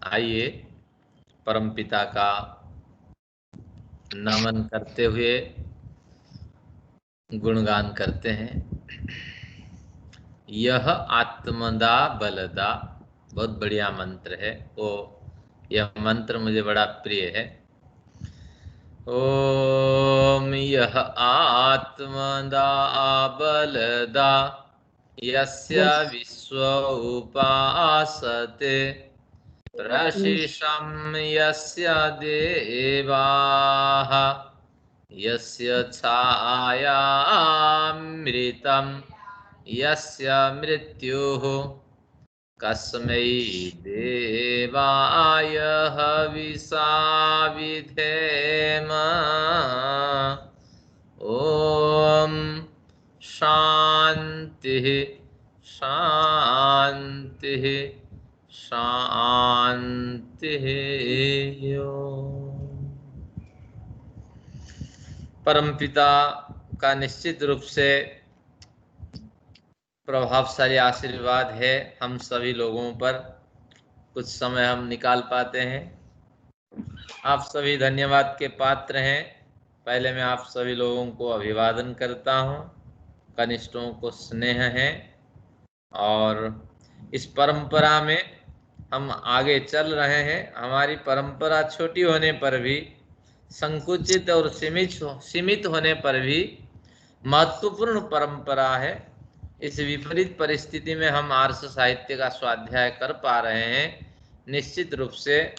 आइए परमपिता का नमन करते हुए गुणगान करते हैं। यह आत्मदा बलदा, बहुत बढ़िया मंत्र है वो। यह मंत्र मुझे बड़ा प्रिय है। ओम यह आत्मदा बलदा यस्य विश्व उपासते प्रशिशं यस्य देवाः यस्य छायामृतं यस्य मृत्युः कस्मै देवाय हविषा विधेम। ओम शांति शांति शांति। परमपिता का निश्चित रूप से प्रभावशाली आशीर्वाद है हम सभी लोगों पर। कुछ समय हम निकाल पाते हैं। आप सभी धन्यवाद के पात्र हैं। पहले मैं आप सभी लोगों को अभिवादन करता हूं। कनिष्ठों को स्नेह है और इस परंपरा में हम आगे चल रहे हैं। हमारी परंपरा छोटी होने पर भी, संकुचित और सीमित होने पर भी महत्वपूर्ण परंपरा है। इस विपरीत परिस्थिति में हम आर्ष साहित्य का स्वाध्याय कर पा रहे हैं। निश्चित रूप से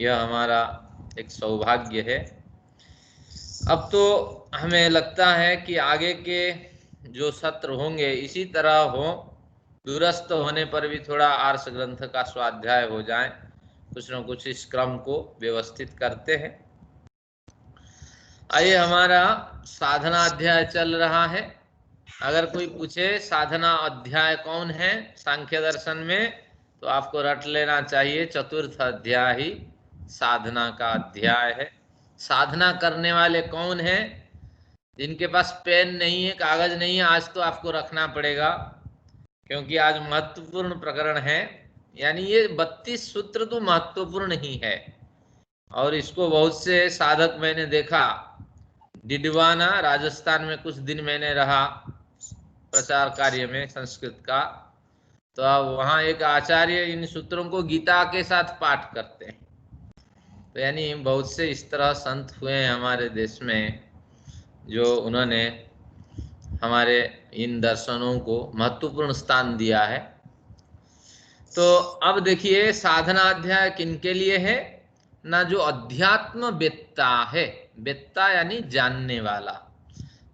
यह हमारा एक सौभाग्य है। अब तो हमें लगता है कि आगे के जो सत्र होंगे इसी तरह हो, दूरस्थ होने पर भी थोड़ा आर्ष ग्रंथ का स्वाध्याय हो जाए। कुछ न कुछ इस क्रम को व्यवस्थित करते हैं। आइए, हमारा साधना अध्याय चल रहा है। अगर कोई पूछे साधना अध्याय कौन है सांख्य दर्शन में, तो आपको रट लेना चाहिए चतुर्थ अध्याय ही साधना का अध्याय है। साधना करने वाले कौन हैं? जिनके पास पेन नहीं है, कागज नहीं है, आज तो आपको रखना पड़ेगा, क्योंकि आज महत्वपूर्ण प्रकरण है। यानी ये 32 सूत्र तो महत्वपूर्ण ही है। और इसको बहुत से साधक मैंने देखा, डिडवाना राजस्थान में कुछ दिन मैंने रहा प्रचार कार्य में संस्कृत का, तो अब वहाँ एक आचार्य इन सूत्रों को गीता के साथ पाठ करते हैं। तो यानी बहुत से इस तरह संत हुए हैं हमारे देश में, जो उन्होंने हमारे इन दर्शनों को महत्वपूर्ण स्थान दिया है। तो अब देखिए, साधना अध्याय किनके लिए है ना? जो अध्यात्म वेत्ता है, वेत्ता यानी जानने वाला,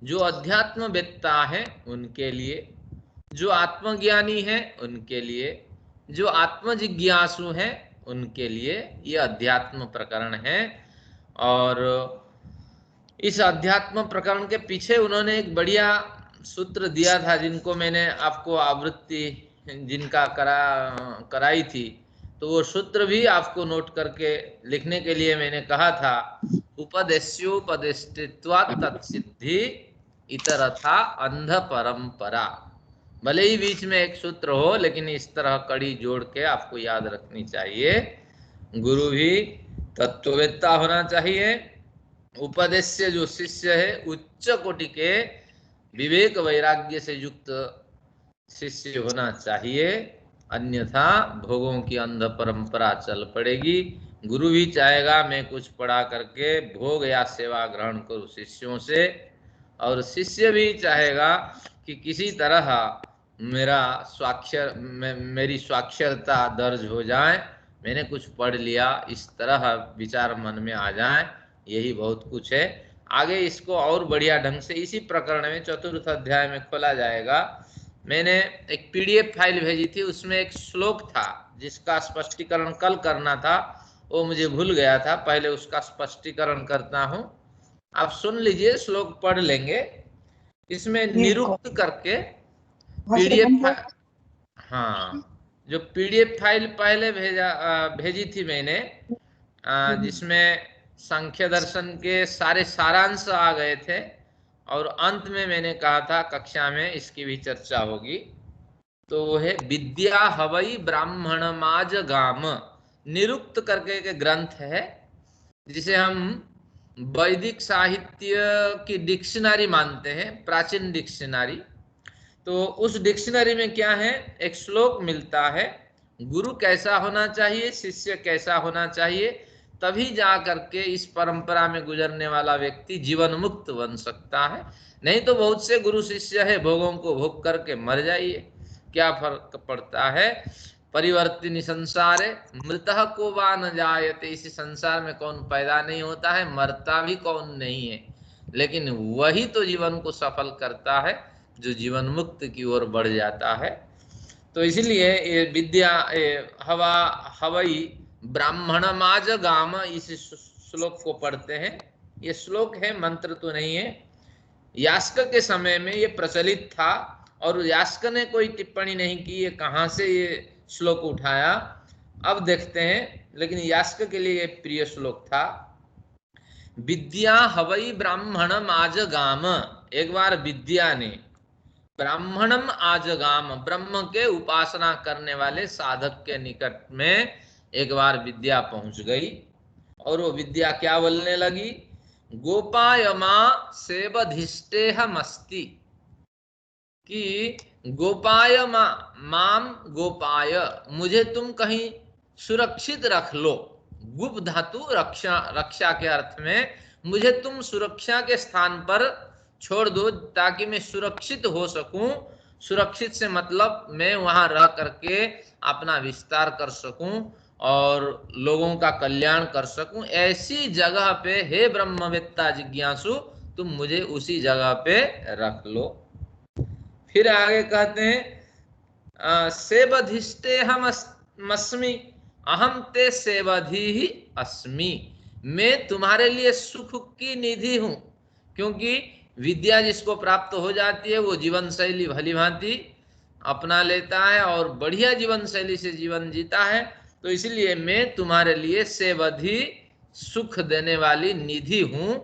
जो अध्यात्म वेत्ता है उनके लिए, जो आत्मज्ञानी है उनके लिए, जो आत्म जिज्ञासु है उनके लिए ये अध्यात्म प्रकरण है। और इस अध्यात्म प्रकरण के पीछे उन्होंने एक बढ़िया सूत्र दिया था, जिनको मैंने आपको आवृत्ति जिनका कराई थी, तो वो सूत्र भी आपको नोट करके लिखने के लिए मैंने कहा था। उपदेश्योपदेष्टित्वात् तत्सिद्धि इतरथा अंध परंपरा। भले ही बीच में एक सूत्र हो, लेकिन इस तरह कड़ी जोड़ के आपको याद रखनी चाहिए। गुरु भी तत्ववेत्ता होना चाहिए। उपदेश्य जो शिष्य है उच्च कोटि के विवेक वैराग्य से युक्त शिष्य होना चाहिए, अन्यथा भोगों की अंध परंपरा चल पड़ेगी। गुरु भी चाहेगा मैं कुछ पढ़ा करके भोग या सेवा ग्रहण करूं शिष्यों से, और शिष्य भी चाहेगा कि किसी तरह मेरी स्वाक्षरता दर्ज हो जाए, मैंने कुछ पढ़ लिया, इस तरह विचार मन में आ जाए। यही बहुत कुछ है। आगे इसको और बढ़िया ढंग से इसी प्रकरण में चतुर्थ अध्याय में खोला जाएगा। मैंने एक PDF फाइल भेजी थी, उसमें एक श्लोक था जिसका स्पष्टीकरण कल करना था, वो मुझे भूल गया था। पहले उसका स्पष्टीकरण करता हूं, आप सुन लीजिए, श्लोक पढ़ लेंगे। इसमें निरुक्त करके PDF, हाँ, जो PDF फाइल पहले भेजी थी मैंने, जिसमें सांख्य दर्शन के सारे सारांश आ गए थे, और अंत में मैंने कहा था कक्षा में इसकी भी चर्चा होगी। तो वो है विद्या हवई ब्राह्मण माज गाम निरुक्त करके एक ग्रंथ है जिसे हम वैदिक साहित्य की डिक्शनरी मानते हैं, प्राचीन डिक्शनरी। तो उस डिक्शनरी में क्या है, एक श्लोक मिलता है, गुरु कैसा होना चाहिए, शिष्य कैसा होना चाहिए, तभी जा करके इस परंपरा में गुजरने वाला व्यक्ति जीवन मुक्त बन सकता है। नहीं तो बहुत से गुरु शिष्य है, भोगों को भोग करके मर जाइए, क्या फर्क पड़ता है। परिवर्तिनी संसार है, मृतः को वा न जायते, इसी संसार में कौन पैदा नहीं होता है, मरता भी कौन नहीं है, लेकिन वही तो जीवन को सफल करता है जो जीवन मुक्त की ओर बढ़ जाता है। तो इसलिए ये विद्या हवा हवई ब्राह्मण माज गाम, इस श्लोक को पढ़ते हैं। ये श्लोक है, मंत्र तो नहीं है। यास्क के समय में ये प्रचलित था और यास्क ने कोई टिप्पणी नहीं की ये कहाँ से ये श्लोक उठाया, अब देखते हैं। लेकिन यास्क के लिए ये प्रिय श्लोक था। विद्या हवई ब्राह्मणम आजगाम, एक बार विद्या ने ब्राह्मणम आजगाम, ब्रह्म के उपासना करने वाले साधक के निकट में एक बार विद्या पहुंच गई और वो विद्या क्या बोलने लगी, गोपायमा सेवधिष्टेहमस्ति, कि गोपाय माम गोपाय, मुझे तुम कहीं सुरक्षित रख लो। गुप धातु रक्षा, रक्षा के अर्थ में मुझे तुम सुरक्षा के स्थान पर छोड़ दो ताकि मैं सुरक्षित हो सकूं। सुरक्षित से मतलब मैं वहां रह करके अपना विस्तार कर सकूं और लोगों का कल्याण कर सकूं। ऐसी जगह पे हे ब्रह्मवेत्ता जिज्ञासु, तुम मुझे उसी जगह पे रख लो। फिर आगे कहते हैं सेवधिष्टे हम अस्मि, अहम ते सेवधि ही अस्मि, मैं तुम्हारे लिए सुख की निधि हूं। क्योंकि विद्या जिसको प्राप्त हो जाती है वो जीवन शैली भली भांति अपना लेता है और बढ़िया जीवन शैली से जीवन जीता है। तो इसलिए मैं तुम्हारे लिए सेवधि, सुख देने वाली निधि हूं।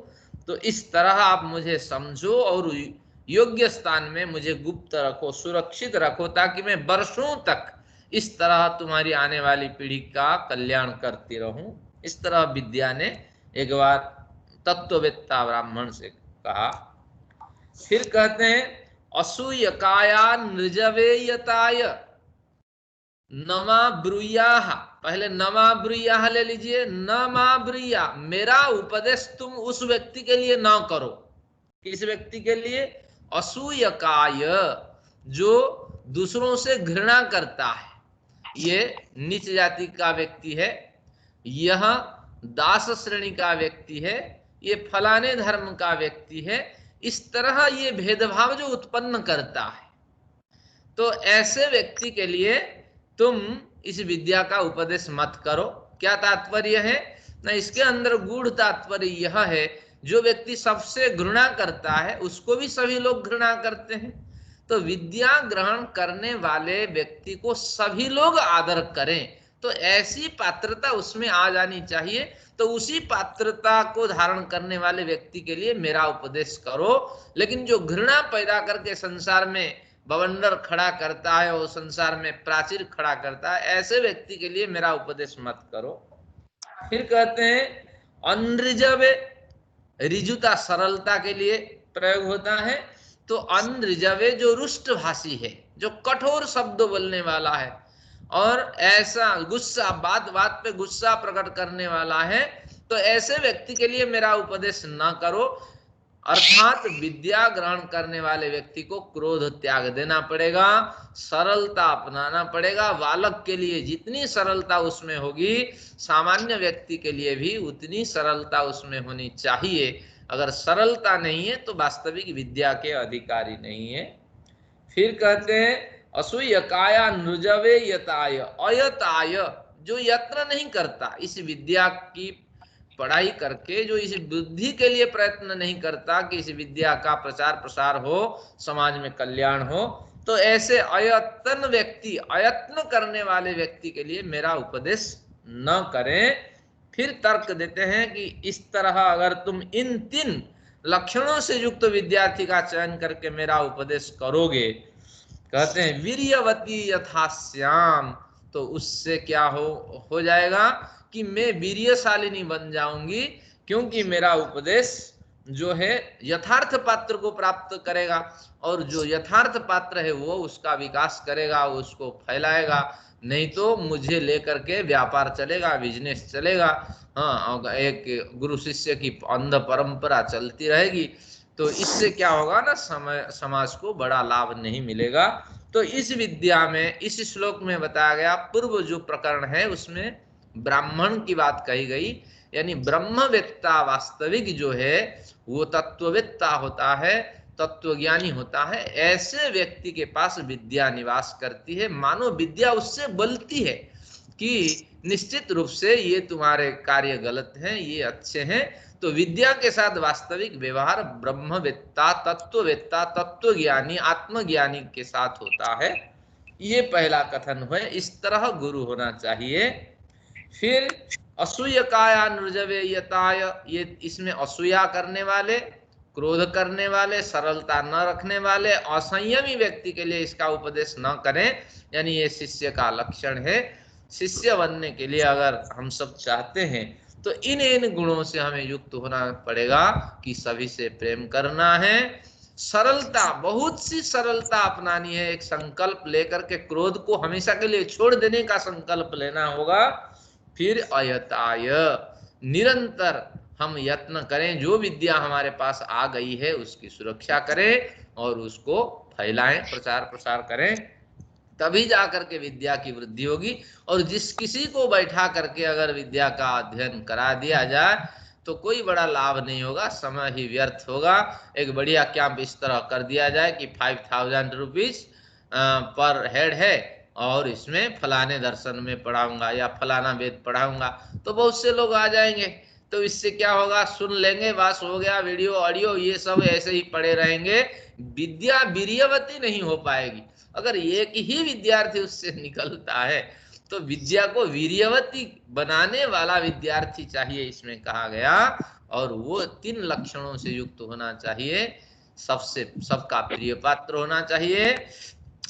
तो इस तरह आप मुझे समझो और योग्य स्थान में मुझे गुप्त रखो, सुरक्षित रखो, ताकि मैं वर्षों तक इस तरह तुम्हारी आने वाली पीढ़ी का कल्याण करती रहूं। इस तरह विद्या ने एक बार तत्ववेत्ता ब्राह्मण से कहा। फिर कहते हैं असूयकाया नृजवेयताय नमा ब्रूयाह, पहले नमा ब्रूयाह ले लीजिए, नमा ब्रूया, मेरा उपदेश तुम उस व्यक्ति के लिए ना करो। किस व्यक्ति के लिए, असूयकाय, जो दूसरों से घृणा करता है, ये नीच जाति का व्यक्ति है, यह दास श्रेणी का व्यक्ति है, ये फलाने धर्म का व्यक्ति है, इस तरह ये भेदभाव जो उत्पन्न करता है, तो ऐसे व्यक्ति के लिए तुम इस विद्या का उपदेश मत करो। क्या तात्पर्य है ना, इसके अंदर गूढ़ तात्पर्य यह है, जो व्यक्ति सबसे घृणा करता है उसको भी सभी लोग घृणा करते हैं। तो विद्या ग्रहण करने वाले व्यक्ति को सभी लोग आदर करें, तो ऐसी पात्रता उसमें आ जानी चाहिए। तो उसी पात्रता को धारण करने वाले व्यक्ति के लिए मेरा उपदेश करो। लेकिन जो घृणा पैदा करके संसार में बवंडर खड़ा करता है और संसार में प्राचीर खड़ा करता है, ऐसे व्यक्ति के लिए मेरा उपदेश मत करो। फिर कहते हैं अनृजवे, रिजुता सरलता के लिए प्रयोग होता है। तो अनृजवे जो रुष्ट भाषी है, जो कठोर शब्द बोलने वाला है और ऐसा गुस्सा, बात बात पे गुस्सा प्रकट करने वाला है, तो ऐसे व्यक्ति के लिए मेरा उपदेश ना करो। अर्थात विद्या ग्रहण करने वाले व्यक्ति को क्रोध त्याग देना पड़ेगा, सरलता अपनाना पड़ेगा। बालक के लिए जितनी सरलता उसमें होगी, सामान्य व्यक्ति के लिए भी उतनी सरलता उसमें होनी चाहिए। अगर सरलता नहीं है तो वास्तविक विद्या के अधिकारी नहीं है। फिर कहते हैं असूयकाया नृजवे यताय, अयताय, जो यत्न नहीं करता इस विद्या की पढ़ाई करके, जो इस बुद्धि के लिए प्रयत्न नहीं करता कि इस विद्या का प्रचार प्रसार हो, समाज में कल्याण हो, तो ऐसे अयत्न व्यक्ति, अयत्न करने वाले व्यक्ति के लिए मेरा उपदेश न करें। फिर तर्क देते हैं कि इस तरह अगर तुम इन 3 लक्षणों से युक्त विद्यार्थी का चयन करके मेरा उपदेश करोगे, कहते हैं वीर्यवती यथा श्याम, तो उससे क्या हो जाएगा कि मैं वीर्यशालिनी बन जाऊंगी, क्योंकि मेरा उपदेश जो है यथार्थ पात्र को प्राप्त करेगा, और जो यथार्थ पात्र है वो उसका विकास करेगा, उसको फैलाएगा। नहीं तो मुझे लेकर के व्यापार चलेगा, बिजनेस चलेगा, हाँ, एक गुरु शिष्य की अंध परंपरा चलती रहेगी। तो इससे क्या होगा ना, समाज को बड़ा लाभ नहीं मिलेगा। तो इस विद्या में, इस श्लोक में बताया गया, पूर्व जो प्रकरण है उसमें ब्राह्मण की बात कही गई, यानी ब्रह्मवेत्ता वास्तविक जो है वो तत्ववेत्ता होता है, तत्वज्ञानी होता है। ऐसे व्यक्ति के पास विद्या निवास करती है, मानो विद्या उससे बोलती है कि निश्चित रूप से ये तुम्हारे कार्य गलत हैं, ये अच्छे हैं। तो विद्या के साथ वास्तविक व्यवहार ब्रह्मवेत्ता, तत्ववेत्ता, तत्वज्ञानी, आत्मज्ञानी के साथ होता है। ये पहला कथन है, इस तरह गुरु होना चाहिए। फिर असूयकाया नृजवेयताय, ये इसमें असूया करने वाले, क्रोध करने वाले, सरलता न रखने वाले, असंयमी व्यक्ति के लिए इसका उपदेश न करें, यानी ये शिष्य का लक्षण है। शिष्य बनने के लिए अगर हम सब चाहते हैं तो इन इन गुणों से हमें युक्त होना पड़ेगा कि सभी से प्रेम करना है, सरलता, बहुत सी सरलता अपनानी है, एक संकल्प लेकर के क्रोध को हमेशा के लिए छोड़ देने का संकल्प लेना होगा। फिर अयताय, निरंतर हम यत्न करें, जो विद्या हमारे पास आ गई है उसकी सुरक्षा करें और उसको फैलाएं, प्रचार प्रसार करें, तभी जाकर के विद्या की वृद्धि होगी। और जिस किसी को बैठा करके अगर विद्या का अध्ययन करा दिया जाए तो कोई बड़ा लाभ नहीं होगा, समय ही व्यर्थ होगा। एक बढ़िया कैंप इस तरह कर दिया जाए कि 5000 रुपीज पर हेड है और इसमें फलाने दर्शन में पढ़ाऊंगा या फलाना वेद पढ़ाऊंगा, तो बहुत से लोग आ जाएंगे। तो इससे क्या होगा, सुन लेंगे, बस हो गया, वीडियो ऑडियो ये सब ऐसे ही पड़े रहेंगे, विद्या वीर्यवती नहीं हो पाएगी। अगर एक ही विद्यार्थी उससे निकलता है तो विद्या को वीर्यवती बनाने वाला विद्यार्थी चाहिए, इसमें कहा गया। और वो 3 लक्षणों से युक्त होना चाहिए, सबसे सबका प्रिय पात्र होना चाहिए,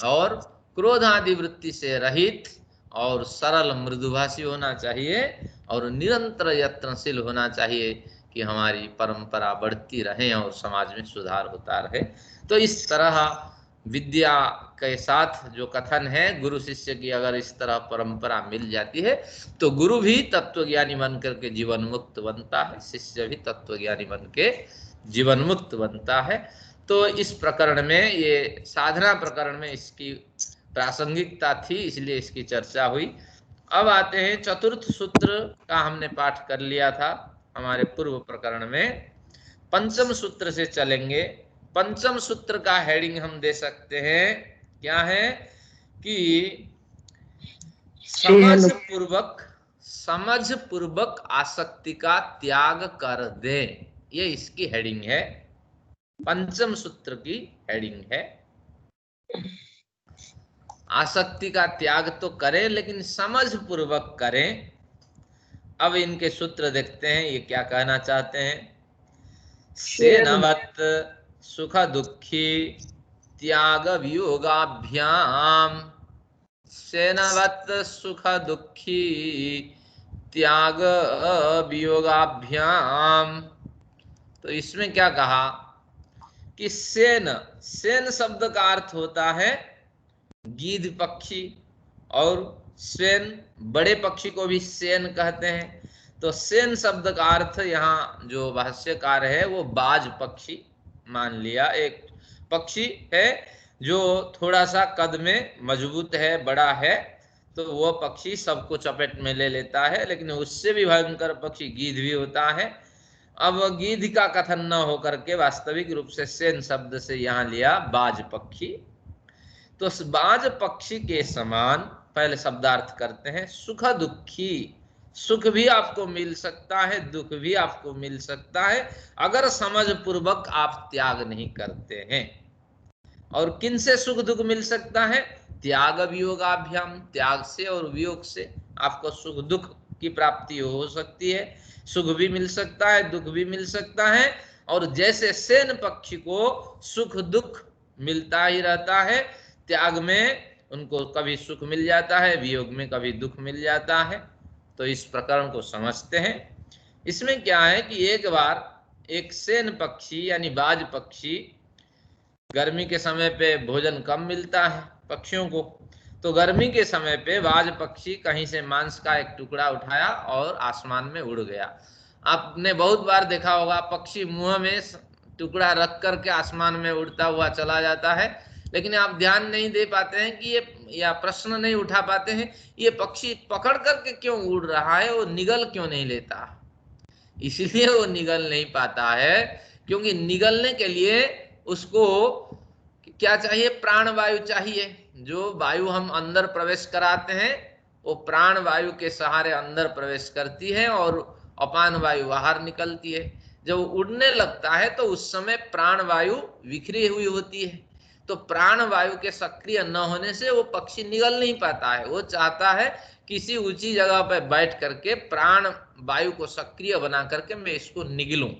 और क्रोध आदि वृत्ति से रहित, और सरल मृदुभाषी होना चाहिए, और निरंतर यत्नशील होना चाहिए कि हमारी परंपरा बढ़ती रहे और समाज में सुधार होता रहे। तो इस तरह विद्या के साथ जो कथन है, गुरु शिष्य की अगर इस तरह परंपरा मिल जाती है तो गुरु भी तत्वज्ञानी बन करके जीवन मुक्त बनता है, शिष्य भी तत्वज्ञानी बन के जीवन मुक्त बनता है। तो इस प्रकरण में, ये साधना प्रकरण में इसकी प्रासंगिकता थी, इसलिए इसकी चर्चा हुई। अब आते हैं चतुर्थ सूत्र का, हमने पाठ कर लिया था हमारे पूर्व प्रकरण में। पंचम सूत्र से चलेंगे। पंचम सूत्र का हेडिंग हम दे सकते हैं, क्या है कि समझ पूर्वक आसक्ति का त्याग कर दे, ये इसकी हेडिंग है, पंचम सूत्र की हेडिंग है। आसक्ति का त्याग तो करें, लेकिन समझ पूर्वक करें। अब इनके सूत्र देखते हैं, ये क्या कहना चाहते हैं। सेनवत सुख दुखी त्याग वियोगाभ्याम, सेनवत सुख दुखी त्याग वियोगाभ्याम। तो इसमें क्या कहा कि सेन, सेन शब्द का अर्थ होता है गीध पक्षी, और सेन, बड़े पक्षी को भी सेन कहते हैं। तो सेन शब्द का अर्थ यहाँ जो भाष्यकार है वो बाज पक्षी मान लिया, एक पक्षी है जो थोड़ा सा कद में मजबूत है, बड़ा है, तो वो पक्षी सबको चपेट में ले लेता है। लेकिन उससे भी भयंकर पक्षी गीध भी होता है। अब गीध का कथन न होकर के वास्तविक रूप से सेन शब्द से यहाँ लिया बाज पक्षी। तो बाज पक्षी के समान पहले शब्दार्थ करते हैं, सुख दुखी, सुख भी आपको मिल सकता है, दुख भी आपको मिल सकता है, अगर समझ पूर्वक आप त्याग नहीं करते हैं। और किन से सुख दुख मिल सकता है, त्याग वियोगाभ्याम, त्याग से और वियोग से आपको सुख दुख की प्राप्ति हो सकती है। सुख भी मिल सकता है, दुख भी मिल सकता है। और जैसे सेन पक्षी को सुख दुख मिलता ही रहता है, त्याग में उनको कभी सुख मिल जाता है, वियोग में कभी दुख मिल जाता है। तो इस प्रकरण को समझते हैं। इसमें क्या है कि एक बार एक सेन पक्षी यानी बाज पक्षी, गर्मी के समय पे भोजन कम मिलता है पक्षियों को, तो गर्मी के समय पे बाज पक्षी कहीं से मांस का एक टुकड़ा उठाया और आसमान में उड़ गया। आपने बहुत बार देखा होगा, पक्षी मुंह में टुकड़ा रख करके आसमान में उड़ता हुआ चला जाता है, लेकिन आप ध्यान नहीं दे पाते हैं कि ये, या प्रश्न नहीं उठा पाते हैं, ये पक्षी पकड़ करके क्यों उड़ रहा है, वो निगल क्यों नहीं लेता। इसलिए वो निगल नहीं पाता है क्योंकि निगलने के लिए उसको क्या चाहिए, प्राण वायु चाहिए। जो वायु हम अंदर प्रवेश कराते हैं वो प्राण वायु के सहारे अंदर प्रवेश करती है और अपान वायु बाहर निकलती है। जब उड़ने लगता है तो उस समय प्राण वायु बिखरी हुई होती है, तो प्राण वायु के सक्रिय न होने से वो पक्षी निगल नहीं पाता है। वो चाहता है किसी ऊंची जगह पर बैठ करके प्राण वायु को सक्रिय बना करके मैं इसको निगलूं।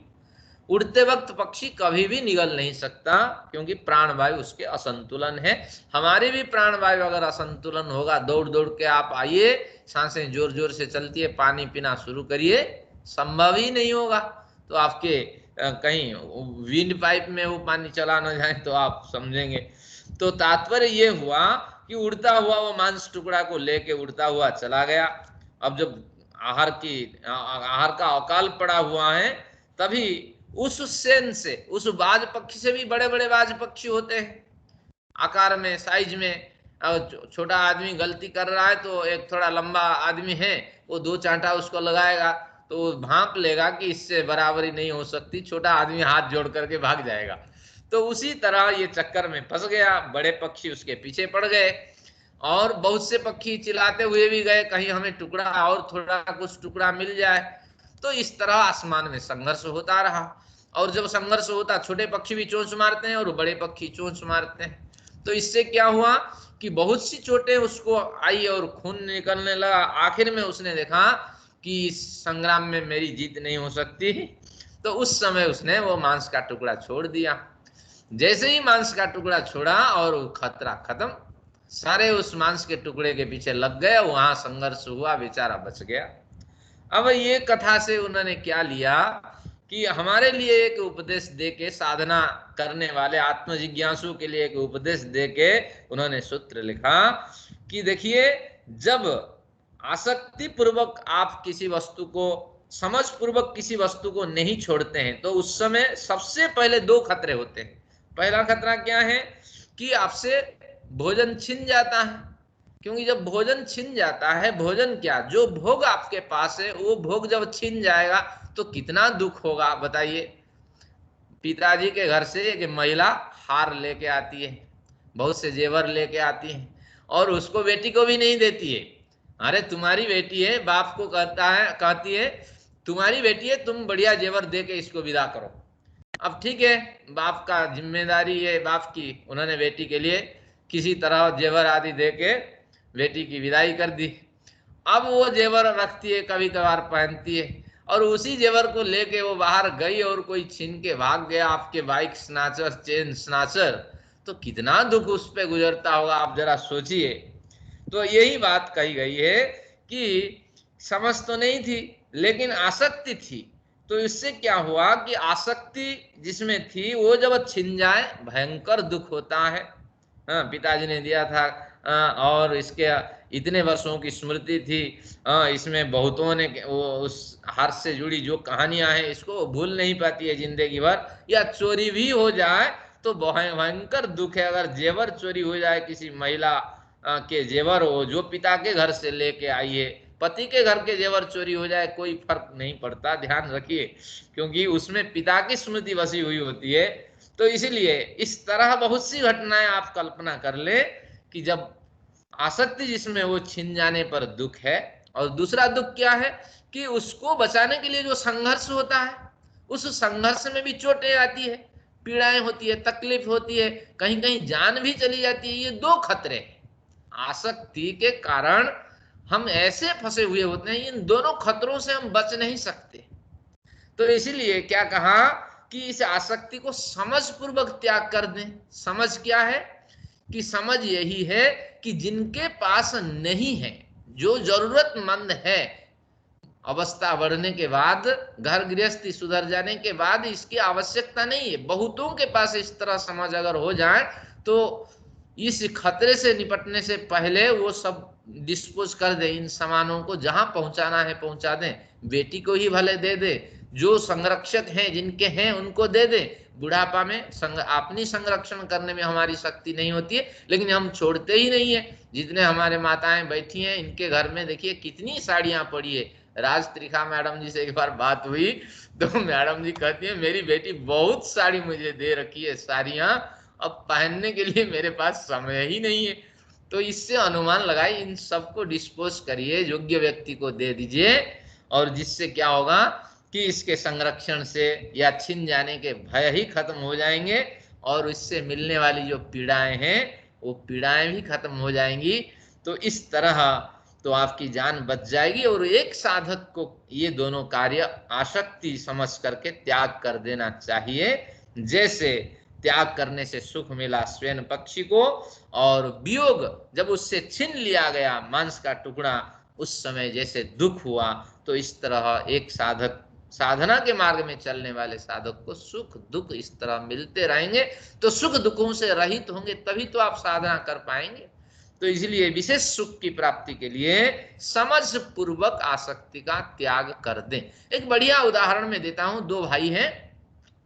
उड़ते वक्त पक्षी कभी भी निगल नहीं सकता क्योंकि प्राण वायु उसके असंतुलन है। हमारी भी प्राण वायु अगर असंतुलन होगा, दौड़ दौड़ के आप आइए, सांसें जोर जोर से चलती है, पानी पीना शुरू करिए, संभव ही नहीं होगा। तो आपके कहीं विंड पाइप में वो पानी चला ना जाए तो आप समझेंगे। तो तात्पर्य ये हुआ कि उड़ता हुआ वो मांस टुकड़ा को लेके उड़ता हुआ चला गया। अब जब आहार का अकाल पड़ा हुआ है, तभी उस सेन से, उस बाज पक्षी से भी बड़े बड़े बाज पक्षी होते हैं आकार में, साइज में। छोटा आदमी गलती कर रहा है तो एक थोड़ा लंबा आदमी है, वो दो चांटा उसको लगाएगा तो वो भांप लेगा कि इससे बराबरी नहीं हो सकती, छोटा आदमी हाथ जोड़ करके भाग जाएगा। तो उसी तरह ये चक्कर में फंस गया, बड़े पक्षी उसके पीछे पड़ गए और बहुत से पक्षी चिल्लाते हुए भी गए कहीं हमें टुकड़ा और थोड़ा कुछ टुकड़ा मिल जाए। तो इस तरह आसमान में संघर्ष होता रहा, और जब संघर्ष होता, छोटे पक्षी भी चोंच मारते हैं और बड़े पक्षी चोंच मारते हैं। तो इससे क्या हुआ कि बहुत सी चोटें उसको आई और खून निकलने लगा। आखिर में उसने देखा कि इस संग्राम में मेरी जीत नहीं हो सकती, तो उस समय उसने वो मांस का टुकड़ा छोड़ दिया। जैसे ही मांस का टुकड़ा छोड़ा और वो खतरा खत्म, सारे उस मांस के टुकड़े के पीछे लग गए, वहां संघर्ष हुआ, बेचारा बच गया। अब ये कथा से उन्होंने क्या लिया कि हमारे लिए एक उपदेश देके, साधना करने वाले आत्म जिज्ञासु के लिए एक उपदेश देके उन्होंने सूत्र लिखा कि देखिए, जब आसक्ति पूर्वक आप किसी वस्तु को, समझ पूर्वक किसी वस्तु को नहीं छोड़ते हैं तो उस समय सबसे पहले दो खतरे होते हैं। पहला खतरा क्या है कि आपसे भोजन छिन जाता है, क्योंकि जब भोजन छिन जाता है, भोजन क्या, जो भोग आपके पास है वो भोग जब छिन जाएगा तो कितना दुख होगा बताइए। पिताजी के घर से एक महिला हार लेके आती है, बहुत से जेवर लेके आती है और उसको बेटी को भी नहीं देती है। अरे तुम्हारी बेटी है, बाप को कहती है तुम्हारी बेटी है, तुम बढ़िया जेवर दे के इसको विदा करो। अब ठीक है, बाप का जिम्मेदारी है, बाप की, उन्होंने बेटी के लिए किसी तरह जेवर आदि दे के बेटी की विदाई कर दी। अब वो जेवर रखती है, कभी कभार पहनती है, और उसी जेवर को लेके वो बाहर गई और कोई छीन के भाग गया, आपके बाइक स्नैचर, चेन स्नैचर, तो कितना दुख उस पर गुजरता होगा, आप जरा सोचिए। तो यही बात कही गई है कि समझ तो नहीं थी लेकिन आसक्ति थी। तो इससे क्या हुआ कि आसक्ति जिसमें थी वो जब छिन जाए भयंकर दुख होता है। हाँ, पिताजी ने दिया था और इसके इतने वर्षों की स्मृति थी, इसमें बहुतों ने वो उस हार से जुड़ी जो कहानियां हैं इसको भूल नहीं पाती है जिंदगी भर। या चोरी भी हो जाए तो भयंकर दुख है। अगर जेवर चोरी हो जाए, किसी महिला के जेवर हो जो पिता के घर से लेके आई है, पति के घर के जेवर चोरी हो जाए, कोई फर्क नहीं पड़ता, ध्यान रखिए, क्योंकि उसमें पिता की स्मृति बसी हुई होती है। तो इसलिए इस तरह बहुत सी घटनाएं आप कल्पना कर ले कि जब आसक्ति जिसमें वो छिन जाने पर दुख है। और दूसरा दुख क्या है कि उसको बचाने के लिए जो संघर्ष होता है, उस संघर्ष में भी चोटें आती है, पीड़ाएं होती है, तकलीफ होती है, कहीं कहीं जान भी चली जाती है। ये दो खतरे आसक्ति के कारण हम ऐसे फंसे हुए होते हैं, इन दोनों खतरों से हम बच नहीं सकते। तो इसीलिए क्या कहा कि इस आसक्ति को समझ पूर्वक त्याग कर दें। समझ क्या है कि समझ यही है कि जिनके पास नहीं है, जो जरूरतमंद है, अवस्था बढ़ने के बाद, घर गृहस्थी सुधर जाने के बाद इसकी आवश्यकता नहीं है। बहुतों के पास इस तरह समझ अगर हो जाए तो इस खतरे से निपटने से पहले वो सब डिस्पोज कर दे, इन सामानों को जहां पहुंचाना है पहुंचा दें, बेटी को ही भले दे दे, जो संरक्षक हैं जिनके हैं उनको दे दे। बुढ़ापा में अपनी संरक्षण करने में हमारी शक्ति नहीं होती है, लेकिन हम छोड़ते ही नहीं है। जितने हमारे माताएं बैठी हैं, इनके घर में देखिए कितनी साड़ियां पड़ी है। राज त्रिखा मैडम जी से एक बार बात हुई तो मैडम जी कहती है मेरी बेटी बहुत साड़ी मुझे दे रखी है, साड़ियां अब पहनने के लिए मेरे पास समय ही नहीं है। तो इससे अनुमान लगाए, इन सबको डिस्पोज करिए, योग्य व्यक्ति को दे दीजिए, और जिससे क्या होगा कि इसके संरक्षण से या छिन जाने के भय ही खत्म हो जाएंगे, और इससे मिलने वाली जो पीड़ाएं हैं वो पीड़ाएं भी खत्म हो जाएंगी। तो इस तरह तो आपकी जान बच जाएगी। और एक साधक को ये दोनों कार्य आसक्ति समझ करके त्याग कर देना चाहिए। जैसे त्याग करने से सुख मिला स्वयं पक्षी को, और वियोग जब उससे छीन लिया गया मांस का टुकड़ा, उस समय जैसे दुख हुआ, तो इस तरह एक साधक, साधना के मार्ग में चलने वाले साधक को सुख दुख इस तरह मिलते रहेंगे। तो सुख दुखों से रहित होंगे, तभी तो आप साधना कर पाएंगे। तो इसलिए विशेष सुख की प्राप्ति के लिए समझ पूर्वक आसक्ति का त्याग कर दें। एक बढ़िया उदाहरण मैं देता हूं। दो भाई हैं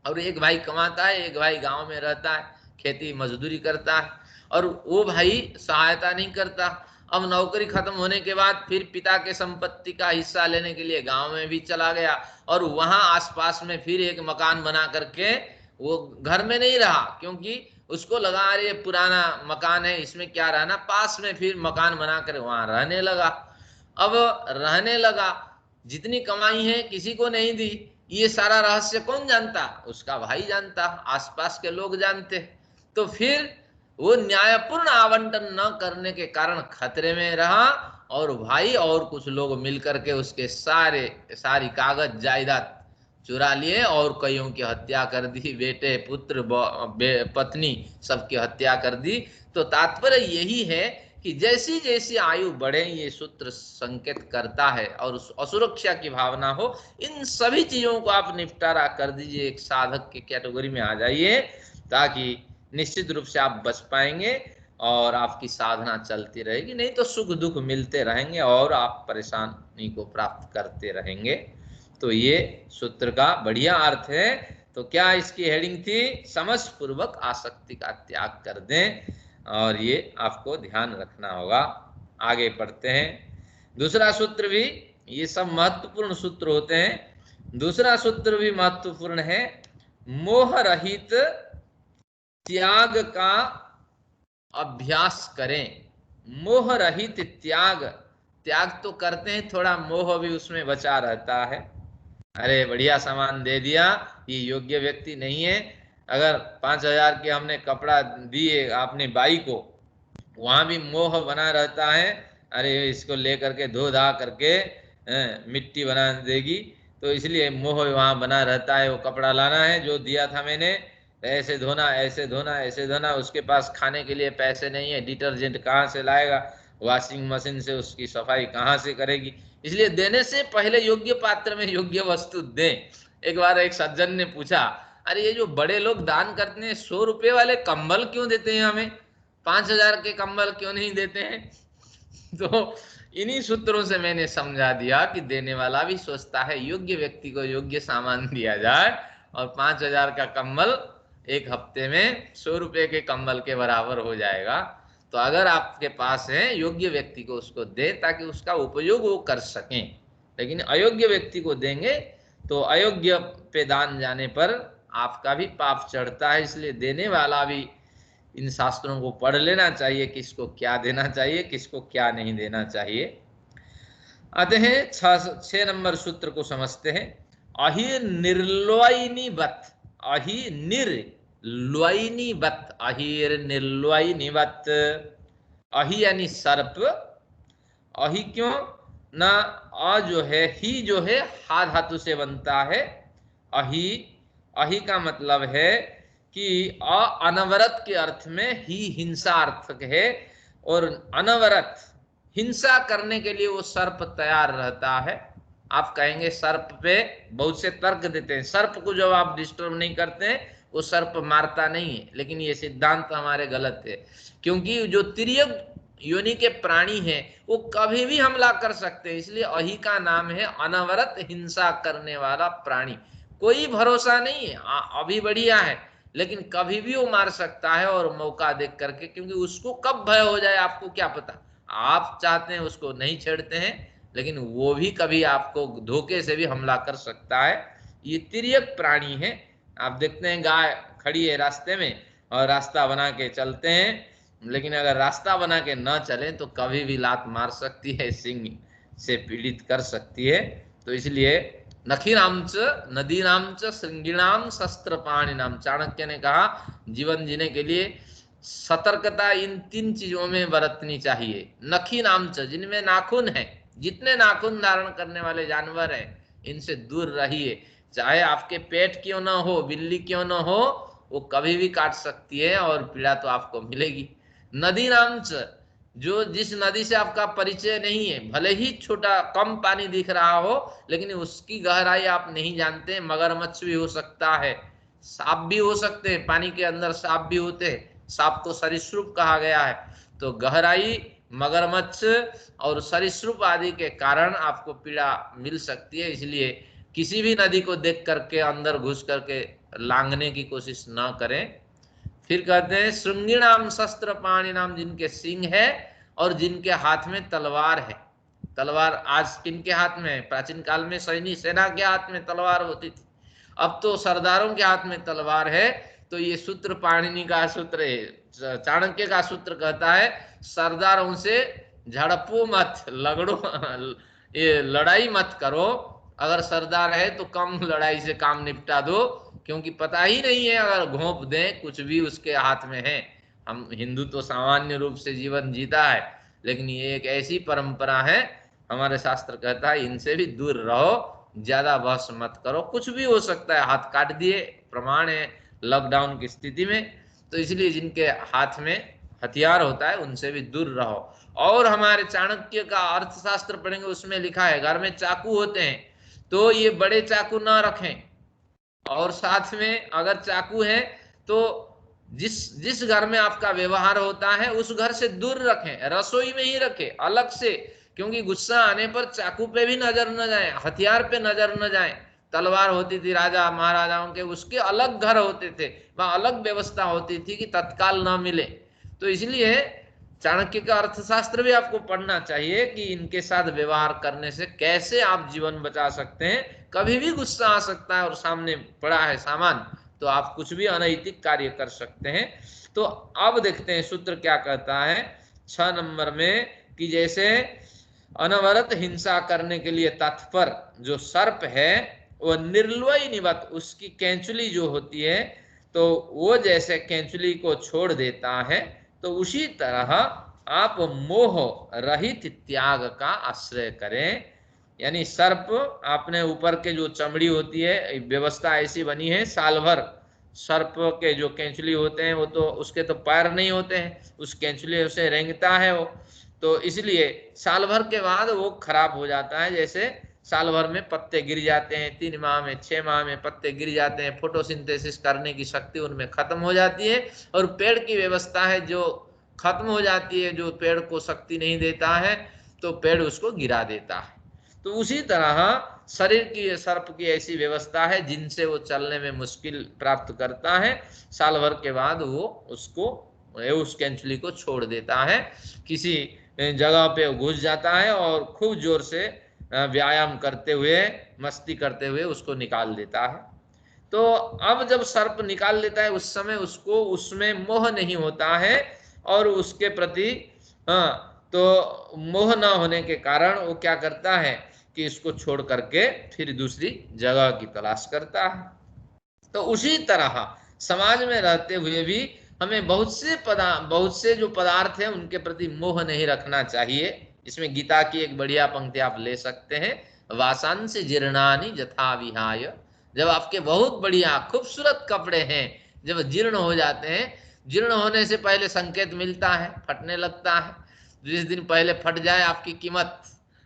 और एक भाई कमाता है, एक भाई गांव में रहता है, खेती मजदूरी करता है, और वो भाई सहायता नहीं करता। अब नौकरी खत्म होने के बाद फिर पिता के संपत्ति का हिस्सा लेने के लिए गांव में भी चला गया, और वहां आसपास में फिर एक मकान बना करके, वो घर में नहीं रहा क्योंकि उसको लगा अरे ये पुराना मकान है, इसमें क्या रहना, पास में फिर मकान बनाकर वहां रहने लगा। अब रहने लगा, जितनी कमाई है किसी को नहीं दी। ये सारा रहस्य कौन जानता? उसका भाई जानता, आसपास के लोग जानते। तो फिर वो न्यायपूर्ण आवंटन न करने के कारण खतरे में रहा, और भाई और कुछ लोग मिलकर के उसके सारी कागज जायदाद चुरा लिए, और कईयों की हत्या कर दी, बेटे पुत्र पत्नी सबकी हत्या कर दी। तो तात्पर्य यही है कि जैसी जैसी आयु बढ़े, ये सूत्र संकेत करता है, और असुरक्षा की भावना हो, इन सभी चीजों को आप निपटारा कर दीजिए, एक साधक के कैटेगरी में आ जाइए, ताकि निश्चित रूप से आप बच पाएंगे और आपकी साधना चलती रहेगी। नहीं तो सुख दुख मिलते रहेंगे और आप परेशानी को प्राप्त करते रहेंगे। तो ये सूत्र का बढ़िया अर्थ है। तो क्या इसकी हेडिंग थी? समझ पूर्वक आसक्ति का त्याग कर दें, और ये आपको ध्यान रखना होगा। आगे पढ़ते हैं। दूसरा सूत्र भी, ये सब महत्वपूर्ण सूत्र होते हैं। दूसरा सूत्र भी महत्वपूर्ण है। मोह रहित त्याग का अभ्यास करें। मोह रहित त्याग, त्याग तो करते हैं, थोड़ा मोह भी उसमें बचा रहता है। अरे बढ़िया सामान दे दिया, ये योग्य व्यक्ति नहीं है। अगर 5,000 के हमने कपड़ा दिए अपने बाई को, वहां भी मोह बना रहता है, अरे इसको लेकर के धो धा करके मिट्टी बना देगी, तो इसलिए मोह वहां बना रहता है। वो कपड़ा लाना है जो दिया था मैंने, ऐसे धोना ऐसे धोना ऐसे धोना, उसके पास खाने के लिए पैसे नहीं है, डिटर्जेंट कहाँ से लाएगा, वॉशिंग मशीन से उसकी सफाई कहाँ से करेगी। इसलिए देने से पहले योग्य पात्र में योग्य वस्तु दें। एक बार एक सज्जन ने पूछा, अरे ये जो बड़े लोग दान करते हैं 100 रुपए वाले कंबल क्यों देते हैं, हमें 5,000 के कंबल क्यों नहीं देते हैं? तो इन्हीं सूत्रों से मैंने समझा दिया कि देने वाला भी सोचता है योग्य व्यक्ति को योग्य सामान दिया जाए, और 5,000 का कंबल एक हफ्ते में 100 रुपए के कंबल के बराबर हो जाएगा। तो अगर आपके पास है, योग्य व्यक्ति को उसको दे, ताकि उसका उपयोग वो कर सकें। लेकिन अयोग्य व्यक्ति को देंगे तो अयोग्य पे दान जाने पर आपका भी पाप चढ़ता है। इसलिए देने वाला भी इन शास्त्रों को पढ़ लेना चाहिए, किसको क्या देना चाहिए, किसको क्या नहीं देना चाहिए। आते हैं 6 नंबर सूत्र को समझते हैं। अहि निर्लोयिनीवत, अहि निर्लोयिनीवत, अहिर निर्लोयिनीवत। अहि यानी सर्प, अहि क्यों ना, अ जो है, ही जो है हा धातु से बनता है। अहि, अहि का मतलब है कि अनवरत के अर्थ में, ही हिंसा अर्थक है। और अनवरत हिंसा करने के लिए वो सर्प तैयार रहता है। आप कहेंगे सर्प पे बहुत से तर्क देते हैं, सर्प को जब आप डिस्टर्ब नहीं करते हैं वो सर्प मारता नहीं है, लेकिन ये सिद्धांत हमारे गलत है, क्योंकि जो तिर्यक योनि के प्राणी हैं वो कभी भी हमला कर सकते हैं, इसलिए अहि का नाम है अनवरत हिंसा करने वाला प्राणी। कोई भरोसा नहीं है, अभी बढ़िया है लेकिन कभी भी वो मार सकता है और मौका देख करके, क्योंकि उसको कब भय हो जाए आपको क्या पता। आप चाहते हैं उसको नहीं छेड़ते हैं, लेकिन वो भी कभी आपको धोखे से भी हमला कर सकता है। ये तिर्यक प्राणी है। आप देखते हैं गाय खड़ी है रास्ते में और रास्ता बना के चलते हैं, लेकिन अगर रास्ता बना के न चले तो कभी भी लात मार सकती है, सिंह से पीड़ित कर सकती है। तो इसलिए नखीनाम च नदीनाम च श्रृंगिणाम शस्त्रपाणिनाम, चाणक्य ने कहा जीवन जीने के लिए सतर्कता इन 3 चीजों में बरतनी चाहिए। नखीनाम च, जिनमें नाखून है, जितने नाखून धारण करने वाले जानवर हैं इनसे दूर रहिए। चाहे आपके पेट क्यों ना हो, बिल्ली क्यों ना हो, वो कभी भी काट सकती है और पीड़ा तो आपको मिलेगी। नदी नाम च, जो जिस नदी से आपका परिचय नहीं है, भले ही छोटा कम पानी दिख रहा हो लेकिन उसकी गहराई आप नहीं जानते, मगरमच्छ भी हो सकता है, सांप भी हो सकते हैं, पानी के अंदर सांप भी होते हैं, सांप को सरीसृप कहा गया है। तो गहराई, मगरमच्छ और सरीसृप आदि के कारण आपको पीड़ा मिल सकती है, इसलिए किसी भी नदी को देख करके अंदर घुस करके लांघने की कोशिश ना करें। फिर कहते हैं श्रृंगिणाम शस्त्र पाणी नाम, जिनके सिंह है और जिनके हाथ में तलवार है। तलवार आज किनके हाथ में है? प्राचीन काल में सैनिक सेना के हाथ में तलवार होती थी, अब तो सरदारों के हाथ में तलवार है। तो ये सूत्र पाणिनि का सूत्र है, चाणक्य का सूत्र कहता है सरदारों से झड़पो मत, लगड़ो, ये लड़ाई मत करो। अगर सरदार है तो कम लड़ाई से काम निपटा दो, क्योंकि पता ही नहीं है, अगर घोंप दें कुछ भी उसके हाथ में है। हम हिंदू तो सामान्य रूप से जीवन जीता है, लेकिन ये एक ऐसी परंपरा है, हमारे शास्त्र कहता है इनसे भी दूर रहो, ज्यादा बहस मत करो, कुछ भी हो सकता है, हाथ काट दिए, प्रमाण है लॉकडाउन की स्थिति में। तो इसलिए जिनके हाथ में हथियार होता है उनसे भी दूर रहो। और हमारे चाणक्य का अर्थशास्त्र पढ़ेंगे, उसमें लिखा है घर में चाकू होते हैं तो ये बड़े चाकू ना रखें, और साथ में अगर चाकू है तो जिस जिस घर में आपका व्यवहार होता है उस घर से दूर रखें, रसोई में ही रखें अलग से, क्योंकि गुस्सा आने पर चाकू पे भी नजर न जाए, हथियार पे नजर न जाए। तलवार होती थी राजा महाराजाओं के, उसके अलग घर होते थे, वहां अलग व्यवस्था होती थी कि तत्काल न मिले। तो इसलिए चाणक्य का अर्थशास्त्र भी आपको पढ़ना चाहिए कि इनके साथ व्यवहार करने से कैसे आप जीवन बचा सकते हैं। कभी भी गुस्सा आ सकता है और सामने पड़ा है सामान, तो आप कुछ भी अनैतिक कार्य कर सकते हैं। तो अब देखते हैं सूत्र क्या कहता है 6 नंबर में, कि जैसे अनवरत हिंसा करने के लिए तत्पर जो सर्प है वो निर्लय निवत, उसकी कैंचुली जो होती है तो वो जैसे कैंचुली को छोड़ देता है, तो उसी तरह आप मोह रहित त्याग का आश्रय करें। यानी सर्प, आपने ऊपर के जो चमड़ी होती है, व्यवस्था ऐसी बनी है साल भर, सर्प के जो कैंचुली होते हैं वो तो उसके तो पैर नहीं होते हैं, उस कैंचुली से रेंगता है वो, तो इसलिए साल भर के बाद वो खराब हो जाता है। जैसे साल भर में पत्ते गिर जाते हैं, 3 माह में 6 माह में पत्ते गिर जाते हैं, फोटोसिंथेसिस करने की शक्ति उनमें खत्म हो जाती है, और पेड़ की व्यवस्था है जो खत्म हो जाती है, जो पेड़ को शक्ति नहीं देता है तो पेड़ उसको गिरा देता है। तो उसी तरह शरीर की, सर्प की ऐसी व्यवस्था है जिनसे वो चलने में मुश्किल प्राप्त करता है, साल भर के बाद वो उसको, उस कैंचुली को छोड़ देता है, किसी जगह पे घुस जाता है और खूब जोर से व्यायाम करते हुए, मस्ती करते हुए उसको निकाल देता है। तो अब जब सर्प निकाल लेता है उस समय उसको उसमें मोह नहीं होता है, और उसके प्रति, हाँ, तो मोह ना होने के कारण वो क्या करता है कि इसको छोड़ करके फिर दूसरी जगह की तलाश करता है। तो उसी तरह समाज में रहते हुए भी हमें बहुत से जो पदार्थ हैं उनके प्रति मोह नहीं रखना चाहिए। इसमें गीता की एक बढ़िया पंक्ति आप ले सकते हैं, वासांस जीर्णानि यथा विहाय, जब आपके बहुत बढ़िया खूबसूरत कपड़े हैं जब जीर्ण हो जाते हैं जीर्ण होने से पहले संकेत मिलता है, फटने लगता है। जिस दिन पहले फट जाए आपकी कीमत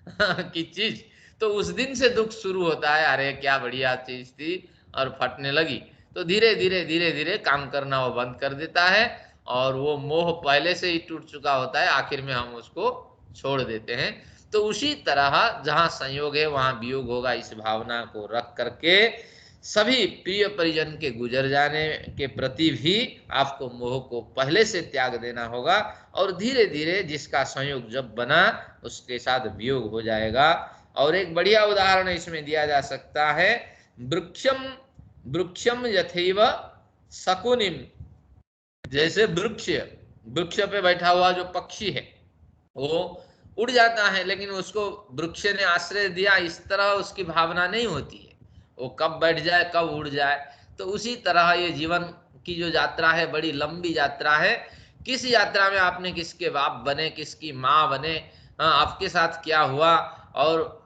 की चीज, तो उस दिन से दुख शुरू होता है, अरे क्या बढ़िया चीज थी और फटने लगी। तो धीरे धीरे धीरे धीरे काम करना वो बंद कर देता है, और वो मोह पहले से ही टूट चुका होता है, आखिर में हम उसको छोड़ देते हैं। तो उसी तरह जहां संयोग है वहां वियोग होगा, इस भावना को रख करके सभी प्रिय परिजन के गुजर जाने के प्रति भी आपको मोह को पहले से त्याग देना होगा, और धीरे धीरे जिसका संयोग जब बना उसके साथ वियोग हो जाएगा। और एक बढ़िया उदाहरण इसमें दिया जा सकता है, वृक्षम वृक्षम यथैव शकुनिम। जैसे वृक्ष, वृक्ष पे बैठा हुआ जो पक्षी है वो उड़ जाता है, लेकिन उसको वृक्ष ने आश्रय दिया, इस तरह उसकी भावना नहीं होती है, वो कब बैठ जाए कब उड़ जाए। तो उसी तरह ये जीवन की जो यात्रा है बड़ी लंबी यात्रा है। किस यात्रा में आपने किसके बाप बने, किसकी माँ बने, आपके साथ क्या हुआ, और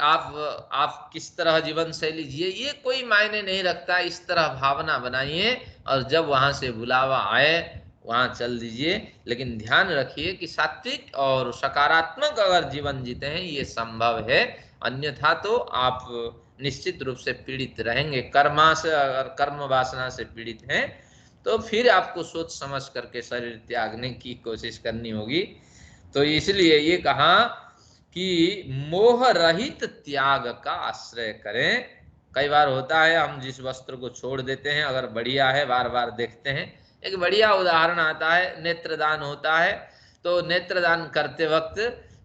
आप किस तरह जीवन शैली जिए, ये कोई मायने नहीं रखता। इस तरह भावना बनाइए, और जब वहां से बुलावा आए वहां चल दीजिए। लेकिन ध्यान रखिए कि सात्विक और सकारात्मक अगर जीवन जीते हैं ये संभव है, अन्यथा तो आप निश्चित रूप से पीड़ित रहेंगे। कर्मा से, अगर कर्म वासना से पीड़ित हैं तो फिर आपको सोच समझ करके शरीर त्यागने की कोशिश करनी होगी। तो इसलिए ये कहा कि मोह रहित त्याग का आश्रय करें। कई बार होता है हम जिस वस्त्र को छोड़ देते हैं, अगर बढ़िया है बार बार देखते हैं। एक बढ़िया उदाहरण आता है, नेत्रदान होता है, तो नेत्रदान करते वक्त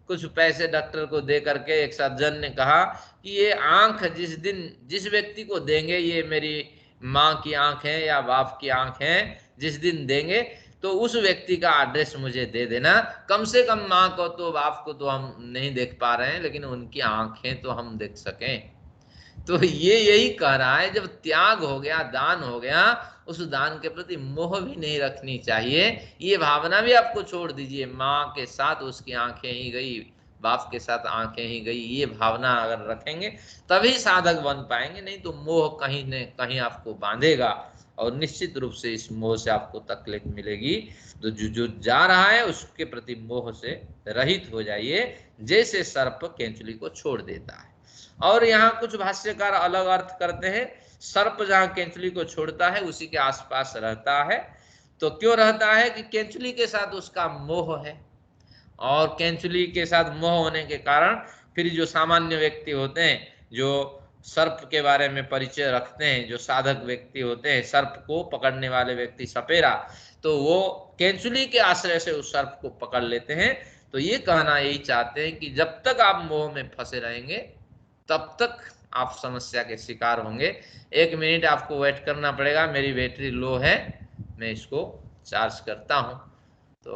कुछ पैसे डॉक्टर को दे करके एक सज्जन ने कहा कि ये आंख जिस दिन जिस व्यक्ति को देंगे, ये मेरी माँ की आंख है या बाप की आंख है, जिस दिन देंगे तो उस व्यक्ति का एड्रेस मुझे दे देना। कम से कम माँ को तो बाप को तो हम नहीं देख पा रहे हैं, लेकिन उनकी आंखें तो हम देख सकें। तो ये यही कह रहा है, जब त्याग हो गया, दान हो गया, उस दान के प्रति मोह भी नहीं रखनी चाहिए। ये भावना भी आपको छोड़ दीजिए, माँ के साथ उसकी आंखें ही गई, बाप के साथ आंखें ही गई, ये भावना अगर रखेंगे तभी साधक बन पाएंगे, नहीं तो मोह कहीं न कहीं आपको बांधेगा, और निश्चित रूप से इस मोह से आपको तकलीफ मिलेगी। तो जो जा रहा है उसके प्रति मोह से रहित हो जाइए, जैसे सर्प केंचुली को छोड़ देता है। और यहाँ कुछ भाष्यकार अलग अर्थ करते हैं, सर्प जहाँ केंचुली को छोड़ता है उसी के आसपास रहता है। तो क्यों रहता है कि केंचुली के साथ उसका मोह है, और केंचुली के साथ मोह होने के कारण फिर जो सामान्य व्यक्ति होते हैं, जो सर्प के बारे में परिचय रखते हैं, जो साधक व्यक्ति होते हैं, सर्प को पकड़ने वाले व्यक्ति सपेरा, तो वो केंचुली के आश्रय से उस सर्प को पकड़ लेते हैं। तो ये कहना यही चाहते हैं कि जब तक आप मोह में फंसे रहेंगे तब तक आप समस्या के शिकार होंगे। 1 मिनट आपको वेट करना पड़ेगा, मेरी बैटरी लो है, मैं इसको चार्ज करता हूं। तो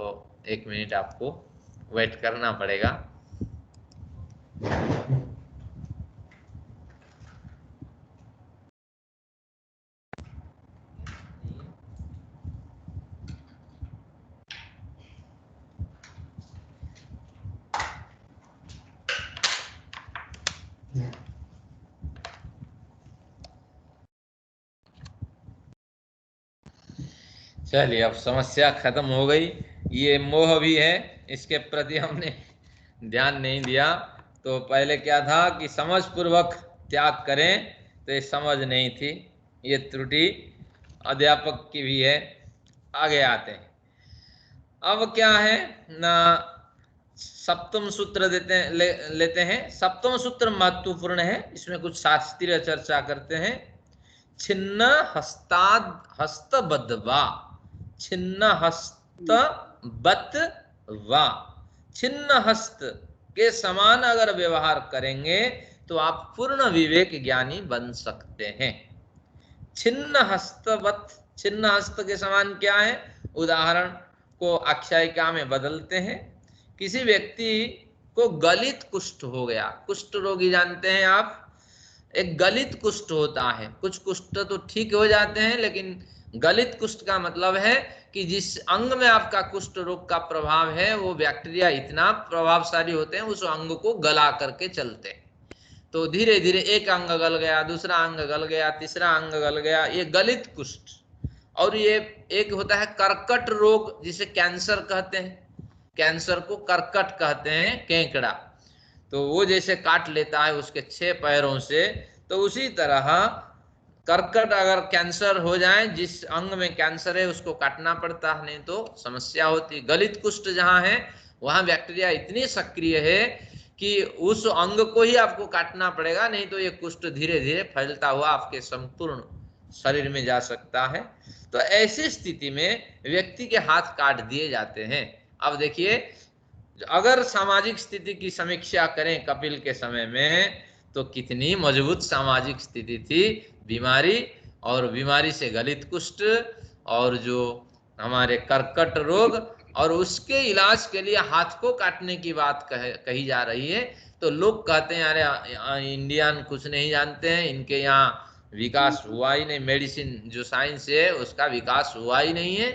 1 मिनट आपको वेट करना पड़ेगा। चलिए, अब समस्या खत्म हो गई। ये मोह भी है, इसके प्रति हमने ध्यान नहीं दिया। तो पहले क्या था कि समझ पूर्वक त्याग करें, तो ये समझ नहीं थी, ये त्रुटि अध्यापक की भी है। आगे आते हैं, अब क्या है ना, सप्तम सूत्र लेते हैं। सप्तम सूत्र महत्वपूर्ण है, इसमें कुछ शास्त्रीय चर्चा करते हैं। छिन्न हस्ताद हस्तबद्धवा, छिन्न हस्तबद्धवा, छिन्न हस्त के समान अगर व्यवहार करेंगे तो आप पूर्ण विवेक ज्ञानी बन सकते हैं। छिन्न हस्तवत, छिन्न हस्त के समान क्या है, उदाहरण को आख्यायिका में बदलते हैं। किसी व्यक्ति को गलित कुष्ठ हो गया, कुष्ठ रोगी जानते हैं आप, एक गलित कुष्ठ होता है। कुछ कुष्ठ तो ठीक हो जाते हैं, लेकिन गलित कुष्ठ का मतलब है कि जिस अंग में आपका कुष्ठ रोग का प्रभाव है वो बैक्टीरिया इतना प्रभावशाली होते हैं, उस अंग को गला करके चलते हैं। तो धीरे धीरे एक अंग गल गया, दूसरा अंग गल गया, तीसरा अंग गल गया, ये गलित कुष्ठ। और ये एक होता है कर्कट रोग, जिसे कैंसर कहते हैं, कैंसर को कर्कट कहते हैं, केंकड़ा। तो वो जैसे काट लेता है उसके 6 पैरों से, तो उसी तरह कर्कट अगर कैंसर हो जाए, जिस अंग में कैंसर है उसको काटना पड़ता है, नहीं तो समस्या होती है। गलित कुष्ठ जहां है वहां बैक्टीरिया इतनी सक्रिय है कि उस अंग को ही आपको काटना पड़ेगा, नहीं तो ये कुष्ठ धीरे धीरे फैलता हुआ आपके संपूर्ण शरीर में जा सकता है। तो ऐसी स्थिति में व्यक्ति के हाथ काट दिए जाते हैं। अब देखिए, अगर सामाजिक स्थिति की समीक्षा करें कपिल के समय में, तो कितनी मजबूत सामाजिक स्थिति थी। बीमारी, और बीमारी से गलित कुष्ठ, और जो हमारे कर्कट रोग, और उसके इलाज के लिए हाथ को काटने की बात कही जा रही है। तो लोग कहते हैं अरे इंडियन कुछ नहीं जानते हैं, इनके यहाँ विकास हुआ ही नहीं, मेडिसिन जो साइंस है उसका विकास हुआ ही नहीं है।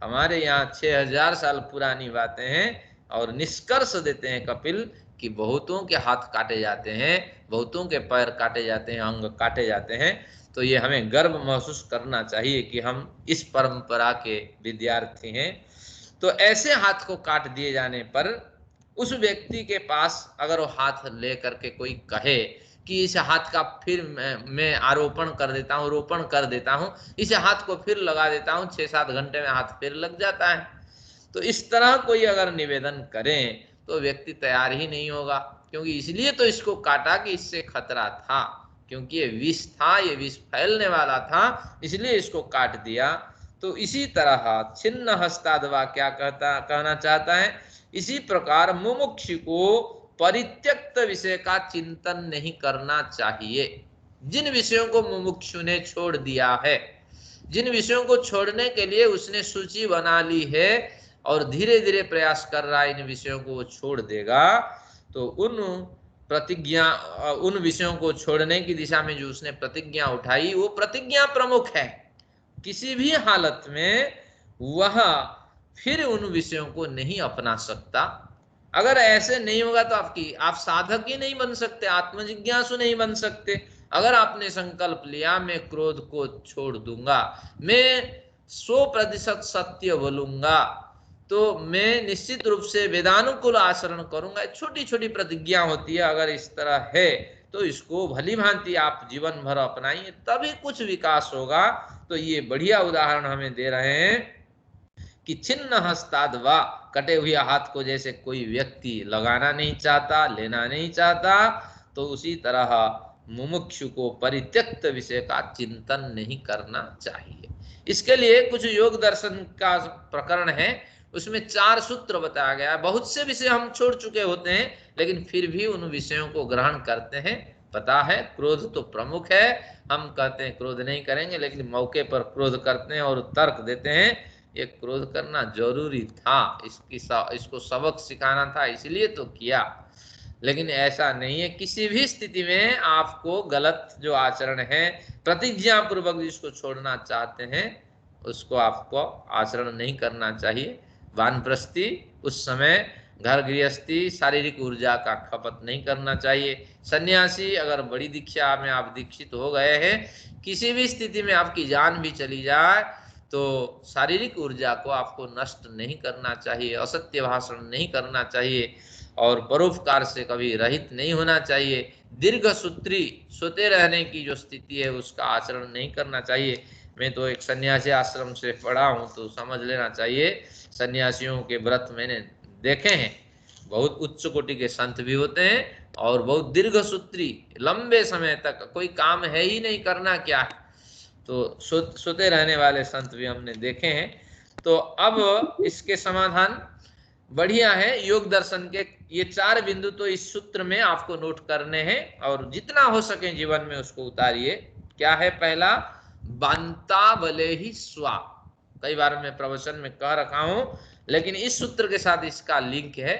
हमारे यहाँ 6000 साल पुरानी बातें हैं, और निष्कर्ष देते हैं कपिल कि बहुतों के हाथ काटे जाते हैं, बहुतों के पैर काटे जाते हैं, अंग काटे जाते हैं। तो ये हमें गर्व महसूस करना चाहिए कि हम इस परंपरा के विद्यार्थी हैं। तो ऐसे हाथ को काट दिए जाने पर उस व्यक्ति के पास अगर वो हाथ ले करके कोई कहे कि इस हाथ का फिर मैं आरोपण कर देता हूँ, रोपण कर देता हूँ, इस हाथ को फिर लगा देता हूँ, 6-7 घंटे में हाथ फिर लग जाता है। तो इस तरह कोई अगर निवेदन करें तो व्यक्ति तैयार ही नहीं होगा, क्योंकि इसलिए तो इसको काटा कि इससे खतरा था, क्योंकि ये विष था, ये विष फैलने वाला था, इसलिए इसको काट दिया। तो इसी तरह छिन्न हस्तादवा क्या कहना चाहता है, इसी प्रकार मुमुक्षु को परित्यक्त विषय का चिंतन नहीं करना चाहिए। जिन विषयों को मुमुक्षु ने छोड़ दिया है, जिन विषयों को छोड़ने के लिए उसने सूची बना ली है और धीरे धीरे प्रयास कर रहा है इन विषयों को वो छोड़ देगा, तो उन विषयों को छोड़ने की दिशा में जो उसने प्रतिज्ञा उठाई, वो प्रतिज्ञा प्रमुख है। किसी भी हालत में वह फिर उन विषयों को नहीं अपना सकता। अगर ऐसे नहीं होगा तो आप साधक ही नहीं बन सकते, आत्मजिज्ञासु नहीं बन सकते। अगर आपने संकल्प लिया मैं क्रोध को छोड़ दूंगा, मैं 100% सत्य बोलूंगा, तो मैं निश्चित रूप से वेदानुकूल आचरण करूंगा, छोटी छोटी प्रतिज्ञा होती है। अगर इस तरह है तो इसको भली भांति आप जीवन भर अपनाइए, तभी कुछ विकास होगा। तो ये बढ़िया उदाहरण हमें दे रहे हैं कि छिन्न हस्ताद्वा, कटे हुए हाथ को जैसे कोई व्यक्ति लगाना नहीं चाहता, लेना नहीं चाहता, तो उसी तरह मुमुक्षु को परित्यक्त विषय का चिंतन नहीं करना चाहिए। इसके लिए कुछ योग दर्शन का प्रकरण है, उसमें 4 सूत्र बताया गया है। बहुत से विषय हम छोड़ चुके होते हैं, लेकिन फिर भी उन विषयों को ग्रहण करते हैं। पता है क्रोध तो प्रमुख है, हम कहते हैं क्रोध नहीं करेंगे, लेकिन मौके पर क्रोध करते हैं और तर्क देते हैं ये क्रोध करना जरूरी था, इसको सबक सिखाना था, इसलिए तो किया। लेकिन ऐसा नहीं है, किसी भी स्थिति में आपको गलत जो आचरण है, प्रतिज्ञा पूर्वक जिसको छोड़ना चाहते हैं, उसको आपको आचरण नहीं करना चाहिए। वानप्रस्थी उस समय घर गृहस्थी शारीरिक ऊर्जा का खपत नहीं करना चाहिए। सन्यासी अगर बड़ी दीक्षा में आप दीक्षित हो गए हैं, किसी भी स्थिति में आपकी जान भी चली जाए तो शारीरिक ऊर्जा को आपको नष्ट नहीं करना चाहिए, असत्य भाषण नहीं करना चाहिए, और परोपकार से कभी रहित नहीं होना चाहिए। दीर्घ सूत्री सोते रहने की जो स्थिति है उसका आचरण नहीं करना चाहिए। मैं तो एक सन्यासी आश्रम से पढ़ा हूँ, तो समझ लेना चाहिए सन्यासियों के व्रत मैंने देखे हैं। बहुत उच्च कोटि के संत भी होते हैं और बहुत दीर्घ सूत्री, लंबे समय तक कोई काम है ही नहीं, करना क्या है, तो सोते रहने वाले संत भी हमने देखे हैं। तो अब इसके समाधान बढ़िया है। योग दर्शन के ये 4 बिंदु तो इस सूत्र में आपको नोट करने हैं, और जितना हो सके जीवन में उसको उतारिए। क्या है? पहला, बांता बले ही स्वा। कई बार मैं प्रवचन में कह रखा हूं, लेकिन इस सूत्र के साथ इसका लिंक है।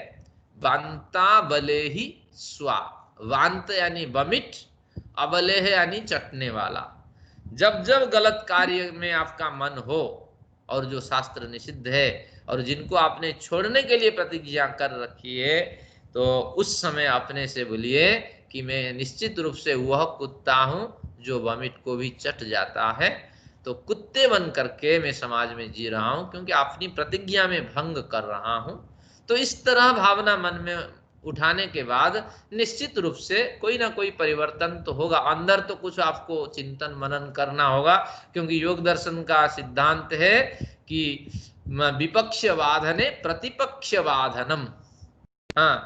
बांता बले ही स्वा। वांत यानी वमिट, अबले है यानी चटने वाला। जब जब गलत कार्य में आपका मन हो, और जो शास्त्र निषिद्ध है और जिनको आपने छोड़ने के लिए प्रतिज्ञा कर रखी है, तो उस समय अपने से बोलिए कि मैं निश्चित रूप से वह कुत्ता हूं जो वमिट को भी चट जाता है। तो कुत्ते बन करके मैं समाज में जी रहा हूं, क्योंकि अपनी प्रतिज्ञा में भंग कर रहा हूं। तो इस तरह भावना मन में उठाने के बाद निश्चित रूप से कोई ना कोई परिवर्तन तो होगा। अंदर तो कुछ आपको चिंतन मनन करना होगा, क्योंकि योग दर्शन का सिद्धांत है कि विपक्षवादने प्रतिपक्षवादनम। हाँ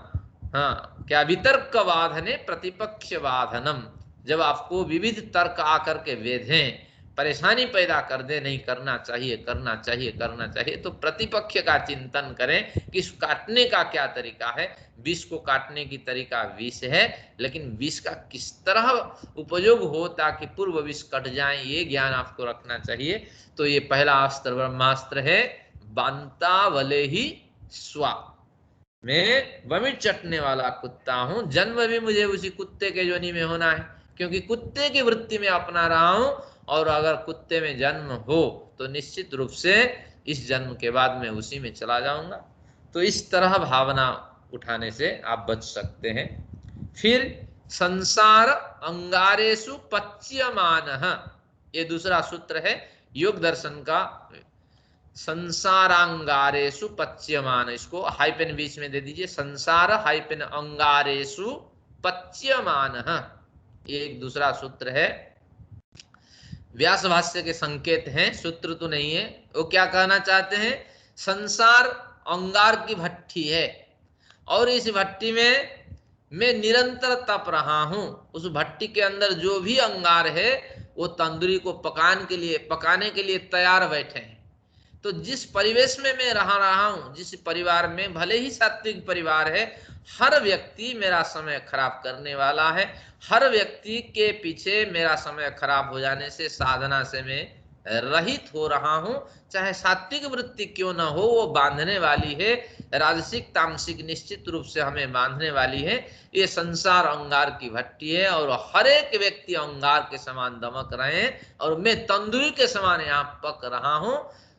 हाँ, क्या वितर्क वादने प्रतिपक्ष वादनम। जब आपको विविध तर्क आकर के वेधें, परेशानी पैदा कर दे, नहीं करना चाहिए करना चाहिए करना चाहिए, तो प्रतिपक्ष का चिंतन करें कि इस काटने का क्या तरीका है। विष को काटने की तरीका विष है, लेकिन विष का किस तरह उपयोग हो ताकि पूर्व विष कट जाए, ये ज्ञान आपको रखना चाहिए। तो ये पहला अस्त्र ब्रह्मास्त्र है, बांता वले ही स्वा। मैं वमिट चटने वाला कुत्ता हूं, जन्म भी मुझे उसी कुत्ते के योनि में होना है, क्योंकि कुत्ते की वृत्ति में अपना रहा हूं। और अगर कुत्ते में जन्म हो तो निश्चित रूप से इस जन्म के बाद मैं उसी में चला जाऊंगा। तो इस तरह भावना उठाने से आप बच सकते हैं। फिर संसार अंगारेषु पच्यमानः, ये दूसरा सूत्र है योग दर्शन का। संसारांगारेषु पच्यमान, इसको हाइपेन बीच में दे दीजिए, संसार हाइपेन अंगारेषु पच्यमान, ये एक दूसरा सूत्र है। व्यास भाष्य के संकेत हैं, सूत्र तो नहीं है। वो क्या कहना चाहते हैं, संसार अंगार की भट्टी है और इस भट्टी में मैं निरंतर तप रहा हूं। उस भट्टी के अंदर जो भी अंगार है वो तंदूरी को पकाने के लिए तैयार बैठे हैं। तो जिस परिवेश में मैं रहा हूं, जिस परिवार में, भले ही सात्विक परिवार है, हर व्यक्ति मेरा समय खराब करने वाला है। हर व्यक्ति के पीछे मेरा समय खराब हो जाने से साधना से मैं रहित हो रहा हूं। चाहे सात्विक वृत्ति क्यों ना हो, वो बांधने वाली है। राजसिक तामसिक निश्चित रूप से हमें बांधने वाली है। ये संसार अंगार की भट्टी है और हर एक व्यक्ति अंगार के समान दमक रहे हैं और मैं तंदूरी के समान यहाँ पक रहा हूं।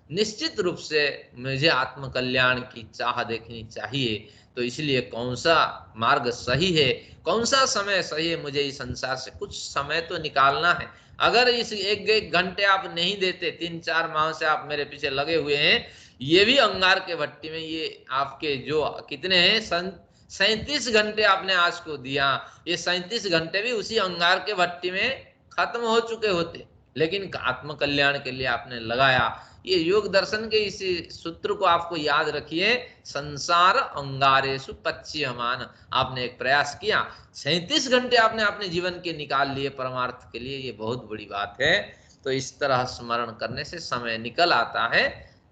निश्चित रूप से मुझे आत्म कल्याण की चाह देखनी चाहिए। तो इसलिए कौन सा मार्ग सही है, कौन सा समय सही है, मुझे इस संसार से कुछ समय तो निकालना है। अगर इस एक घंटे आप नहीं देते, 3-4 माह से आप मेरे पीछे लगे हुए हैं, ये भी अंगार के भट्टी में, ये आपके जो कितने हैं 37 घंटे आपने आज को दिया, ये 37 घंटे भी उसी अंगार के भट्टी में खत्म हो चुके होते, लेकिन आत्म कल्याण के लिए आपने लगाया। ये योग दर्शन के इस सूत्र को आपको याद रखिए, संसार अंगारेषु पच्यमान। आपने एक प्रयास किया, 37 घंटे आपने अपने जीवन के निकाल लिए परमार्थ के लिए, ये बहुत बड़ी बात है। तो इस तरह स्मरण करने से समय निकल आता है,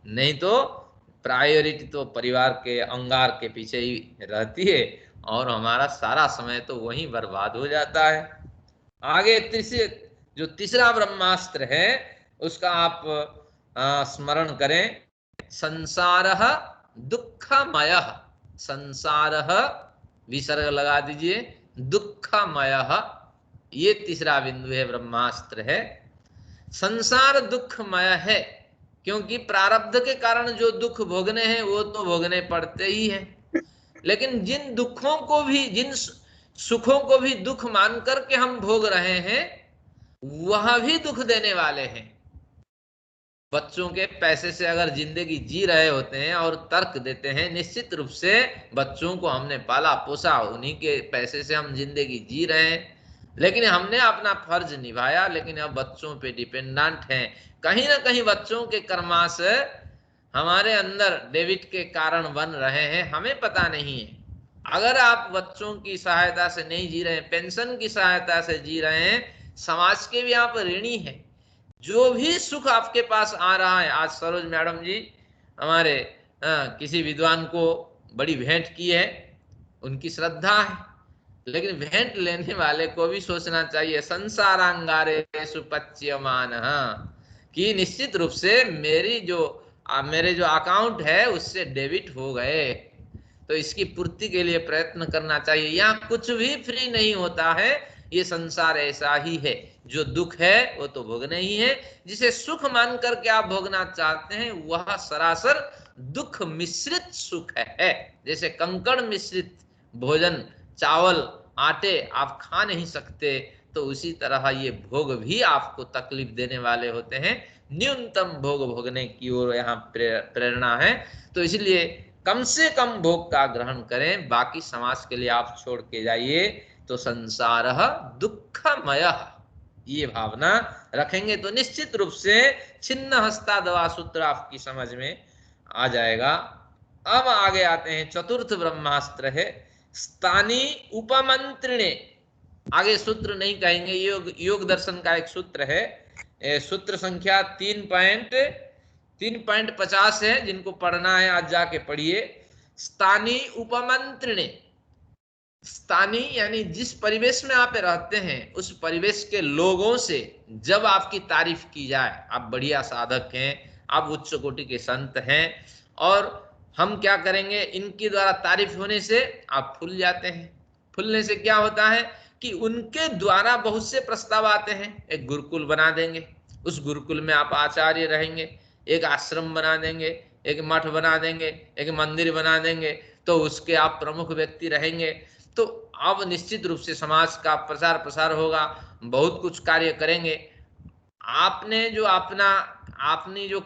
नहीं तो प्रायोरिटी तो परिवार के अंगार के पीछे ही रहती है और हमारा सारा समय तो वहीं बर्बाद हो जाता है। आगे जो तीसरा ब्रह्मास्त्र है उसका आप स्मरण करें, संसारः दुःखमयः। संसारः विसर्ग लगा दीजिए, दुःखमयः, ये तीसरा बिंदु है, ब्रह्मास्त्र है। संसार दुखमय है, क्योंकि प्रारब्ध के कारण जो दुख भोगने हैं वो तो भोगने पड़ते ही हैं, लेकिन जिन दुखों को भी, जिन सुखों को भी दुख मान करके हम भोग रहे हैं वह भी दुख देने वाले हैं। बच्चों के पैसे से अगर जिंदगी जी रहे होते हैं और तर्क देते हैं, निश्चित रूप से बच्चों को हमने पाला पोसा, उन्हीं के पैसे से हम जिंदगी जी रहे हैं, लेकिन हमने अपना फर्ज निभाया, लेकिन अब बच्चों पे डिपेंडेंट हैं। कहीं ना कहीं बच्चों के कर्माश हमारे अंदर डेबिट के कारण बन रहे हैं, हमें पता नहीं है। अगर आप बच्चों की सहायता से नहीं जी रहे हैं, पेंशन की सहायता से जी रहे हैं, समाज के भी आप ऋणी हैं। जो भी सुख आपके पास आ रहा है, आज सरोज मैडम जी हमारे किसी विद्वान को बड़ी भेंट की है, उनकी श्रद्धा है, लेकिन भेंट लेने वाले को भी सोचना चाहिए, संसारांगारेषु पच्यमान, कि निश्चित रूप से मेरे जो अकाउंट है उससे डेबिट हो गए, तो इसकी पूर्ति के लिए प्रयत्न करना चाहिए। यहाँ कुछ भी फ्री नहीं होता है, ये संसार ऐसा ही है। जो दुख है वो तो भोगना ही है, जिसे सुख मान करके आप भोगना चाहते हैं वह सरासर दुख मिश्रित सुख है। जैसे कंकड़ मिश्रित भोजन, चावल आटे आप खा नहीं सकते, तो उसी तरह ये भोग भी आपको तकलीफ देने वाले होते हैं। न्यूनतम भोग भोगने की ओर यहाँ प्रेरणा है। तो इसलिए कम से कम भोग का ग्रहण करें, बाकी समाज के लिए आप छोड़ के जाइए। तो संसार दुखमय, ये भावना रखेंगे तो निश्चित रूप से छिन्न हस्ता दवा सूत्र आपकी समझ में आ जाएगा। अब आगे आते हैं, चतुर्थ ब्रह्मास्त्र है स्थानी उपमंत्रिणे। आगे सूत्र नहीं कहेंगे, योग दर्शन का एक सूत्र है, सूत्र संख्या 3.50 है। जिनको पढ़ना है आज जाके पढ़िए। स्थानी उपमंत्रिणे, स्थानी यानी जिस परिवेश में आप रहते हैं उस परिवेश के लोगों से जब आपकी तारीफ की जाए, आप बढ़िया साधक हैं, आप उच्च कोटि के संत हैं, और हम क्या करेंगे, इनके द्वारा तारीफ होने से आप फूल जाते हैं। फूलने से क्या होता है कि उनके द्वारा बहुत से प्रस्ताव आते हैं, एक गुरुकुल बना देंगे, उस गुरुकुल में आप आचार्य रहेंगे, एक आश्रम बना देंगे, एक मठ बना देंगे, एक मंदिर बना देंगे, तो उसके आप प्रमुख व्यक्ति रहेंगे। तो अब निश्चित रूप से समाज का प्रचार प्रसार होगा, बहुत कुछ कार्य करेंगे। आपने जो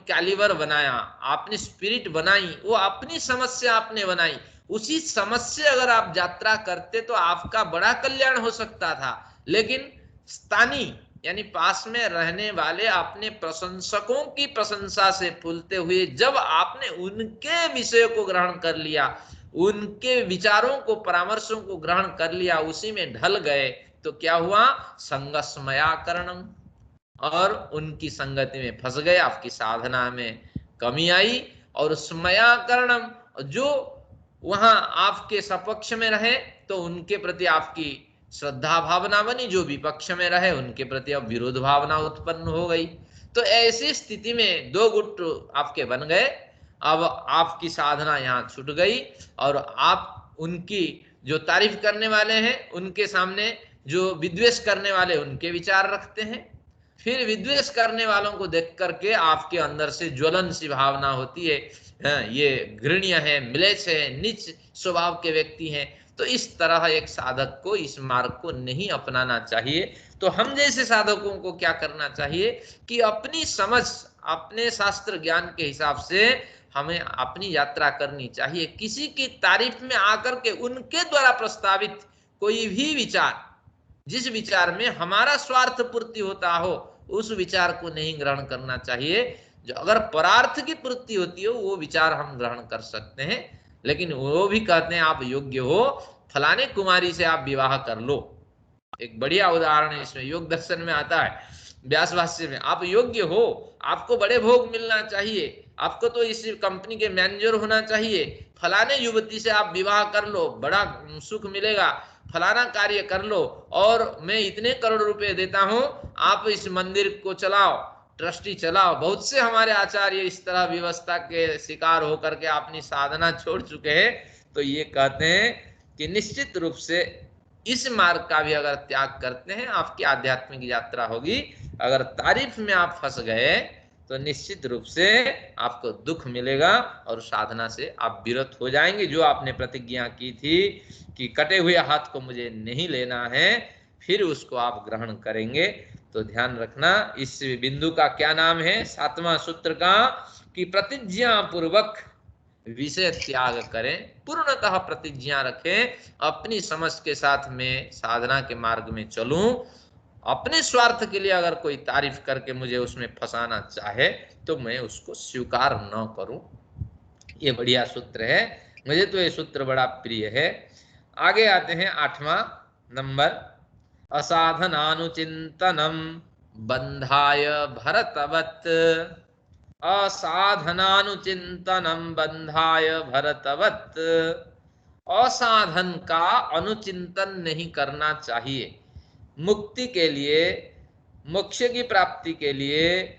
कैलिबर बनाया, आपने स्पिरिट बनाई, वो अपनी समस्या आपने बनाई, उसी समस्या अगर आप यात्रा करते तो आपका बड़ा कल्याण हो सकता था। लेकिन स्थानीय यानी पास में रहने वाले अपने प्रशंसकों की प्रशंसा से फूलते हुए जब आपने उनके विषय को ग्रहण कर लिया, उनके विचारों को, परामर्शों को ग्रहण कर लिया, उसी में ढल गए, तो क्या हुआ, संगस्मयाकरणम, और उनकी संगति में फंस गए, आपकी साधना में कमी आई। और स्मयाकरणम, जो वहां आपके सपक्ष में रहे तो उनके प्रति आपकी श्रद्धा भावना बनी, जो विपक्ष में रहे उनके प्रति अब विरोध भावना उत्पन्न हो गई। तो ऐसी स्थिति में दो गुट आपके बन गए। अब आपकी साधना यहाँ छूट गई, और आप उनकी जो तारीफ करने वाले हैं उनके सामने जो विद्वेष करने वाले उनके विचार रखते हैं। फिर विद्वेष करने वालों को देख करके आपके अंदर से ज्वलन सी भावना होती है, ये घृण्य है, म्लेच्छ है, नीच स्वभाव के व्यक्ति हैं। तो इस तरह एक साधक को इस मार्ग को नहीं अपनाना चाहिए। तो हम जैसे साधकों को क्या करना चाहिए कि अपनी समझ, अपने शास्त्र ज्ञान के हिसाब से हमें अपनी यात्रा करनी चाहिए। किसी की तारीफ में आकर के उनके द्वारा प्रस्तावित कोई भी विचार, जिस विचार में हमारा स्वार्थ पूर्ति होता हो, उस विचार को नहीं ग्रहण करना चाहिए। जो अगर परार्थ की पूर्ति होती हो वो विचार हम ग्रहण कर सकते हैं। लेकिन वो भी कहते हैं आप योग्य हो, फलाने कुमारी से आप विवाह कर लो। एक बढ़िया उदाहरण है इसमें, योग दर्शन में आता है, व्यास भाष्य में। आप योग्य हो, आपको बड़े भोग मिलना चाहिए, आपको तो इस कंपनी के मैनेजर होना चाहिए, फलाने युवती से आप विवाह कर लो, बड़ा सुख मिलेगा, फलाना कार्य कर लो, और मैं इतने करोड़ रुपए देता हूं, आप इस मंदिर को चलाओ, ट्रस्टी चलाओ। बहुत से हमारे आचार्य इस तरह व्यवस्था के शिकार होकर के अपनी साधना छोड़ चुके हैं। तो ये कहते हैं कि निश्चित रूप से इस मार्ग का भी अगर त्याग करते हैं, आपकी आध्यात्मिक यात्रा होगी। अगर तारीफ में आप फंस गए तो निश्चित रूप से आपको दुख मिलेगा और साधना से आप विरत हो जाएंगे। जो आपने प्रतिज्ञा की थी कि कटे हुए हाथ को मुझे नहीं लेना है, फिर उसको आप ग्रहण करेंगे। तो ध्यान रखना, इस बिंदु का क्या नाम है, 7वां सूत्र का, कि प्रतिज्ञा पूर्वक विषय त्याग करें, पूर्णतः प्रतिज्ञा रखें, अपनी समझ के साथ में साधना के मार्ग में चलूं। अपने स्वार्थ के लिए अगर कोई तारीफ करके मुझे उसमें फंसाना चाहे तो मैं उसको स्वीकार न करूं। ये बढ़िया सूत्र है, मुझे तो ये सूत्र बड़ा प्रिय है। आगे आते हैं 8वां नंबर, असाधनानुचिंतनम बंधाय भरतवत्। असाधनानुचिंतनम बंधाय भरतवत्, असाधन का अनुचिंतन नहीं करना चाहिए। मुक्ति के लिए, मोक्ष की प्राप्ति के लिए,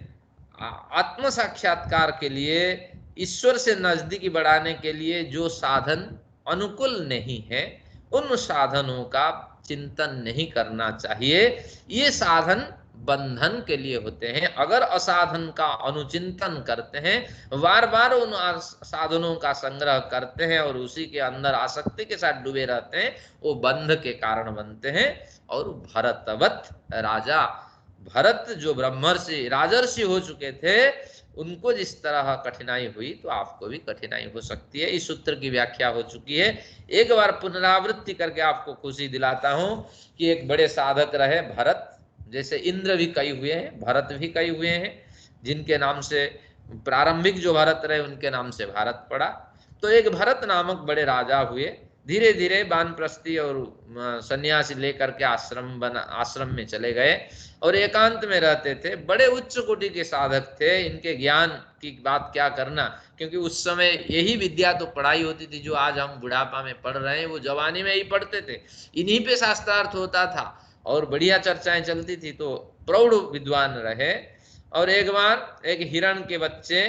आत्म साक्षात्कार के लिए, ईश्वर से नजदीकी बढ़ाने के लिए जो साधन अनुकूल नहीं है, उन साधनों का चिंतन नहीं करना चाहिए। ये साधन बंधन के लिए होते हैं। अगर असाधन का अनुचिंतन करते हैं, बार बार उन साधनों का संग्रह करते हैं और उसी के अंदर आसक्ति के साथ डूबे रहते हैं, वो बंध के कारण बनते हैं। और भरतवत राजा, भरत जो ब्रह्मर्षि राजर्षि हो चुके थे, उनको जिस तरह कठिनाई हुई तो आपको भी कठिनाई हो सकती है। इस सूत्र की व्याख्या हो चुकी है। एक बार पुनरावृत्ति करके आपको खुशी दिलाता हूं कि एक बड़े साधक रहे भरत। जैसे इंद्र भी कई हुए हैं, भरत भी कई हुए हैं, जिनके नाम से प्रारंभिक जो भरत रहे उनके नाम से भारत पड़ा। तो एक भरत नामक बड़े राजा हुए। धीरे धीरे वानप्रस्थी और सन्यासी लेकर के आश्रम में चले गए और एकांत में रहते थे। बड़े उच्च कोटि के साधक थे, इनके ज्ञान की बात क्या करना, क्योंकि उस समय यही विद्या तो पढ़ाई होती थी जो आज हम बुढ़ापा में पढ़ रहे हैं, वो जवानी में ही पढ़ते थे। इन्हीं पे शास्त्रार्थ होता था और बढ़िया चर्चाएं चलती थी, तो प्रौढ़ विद्वान रहे। और एक बार एक हिरण के बच्चे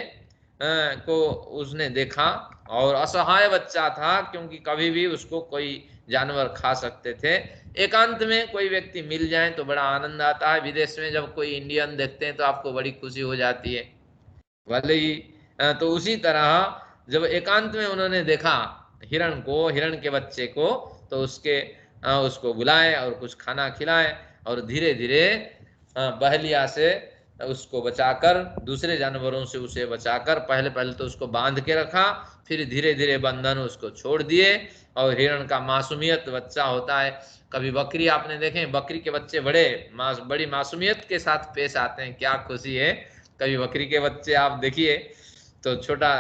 को उसने देखा, और असहाय बच्चा था क्योंकि कभी भी उसको कोई जानवर खा सकते थे। एकांत में कोई व्यक्ति मिल जाए तो बड़ा आनंद आता है। विदेश में जब कोई इंडियन देखते हैं तो आपको बड़ी खुशी हो जाती है, भले ही। तो उसी तरह जब एकांत में उन्होंने देखा हिरण को, हिरण के बच्चे को, तो उसको बुलाए और कुछ खाना खिलाए और धीरे धीरे बहलिया से उसको बचाकर, दूसरे जानवरों से उसे बचाकर, पहले पहले तो उसको बांध के रखा, फिर धीरे धीरे बंधन उसको छोड़ दिए। और हिरण का मासूमियत बच्चा होता है। कभी बकरी आपने देखे, बकरी के बच्चे बड़ी मासूमियत के साथ पेश आते हैं, क्या खुशी है। कभी बकरी के बच्चे आप देखिए तो छोटा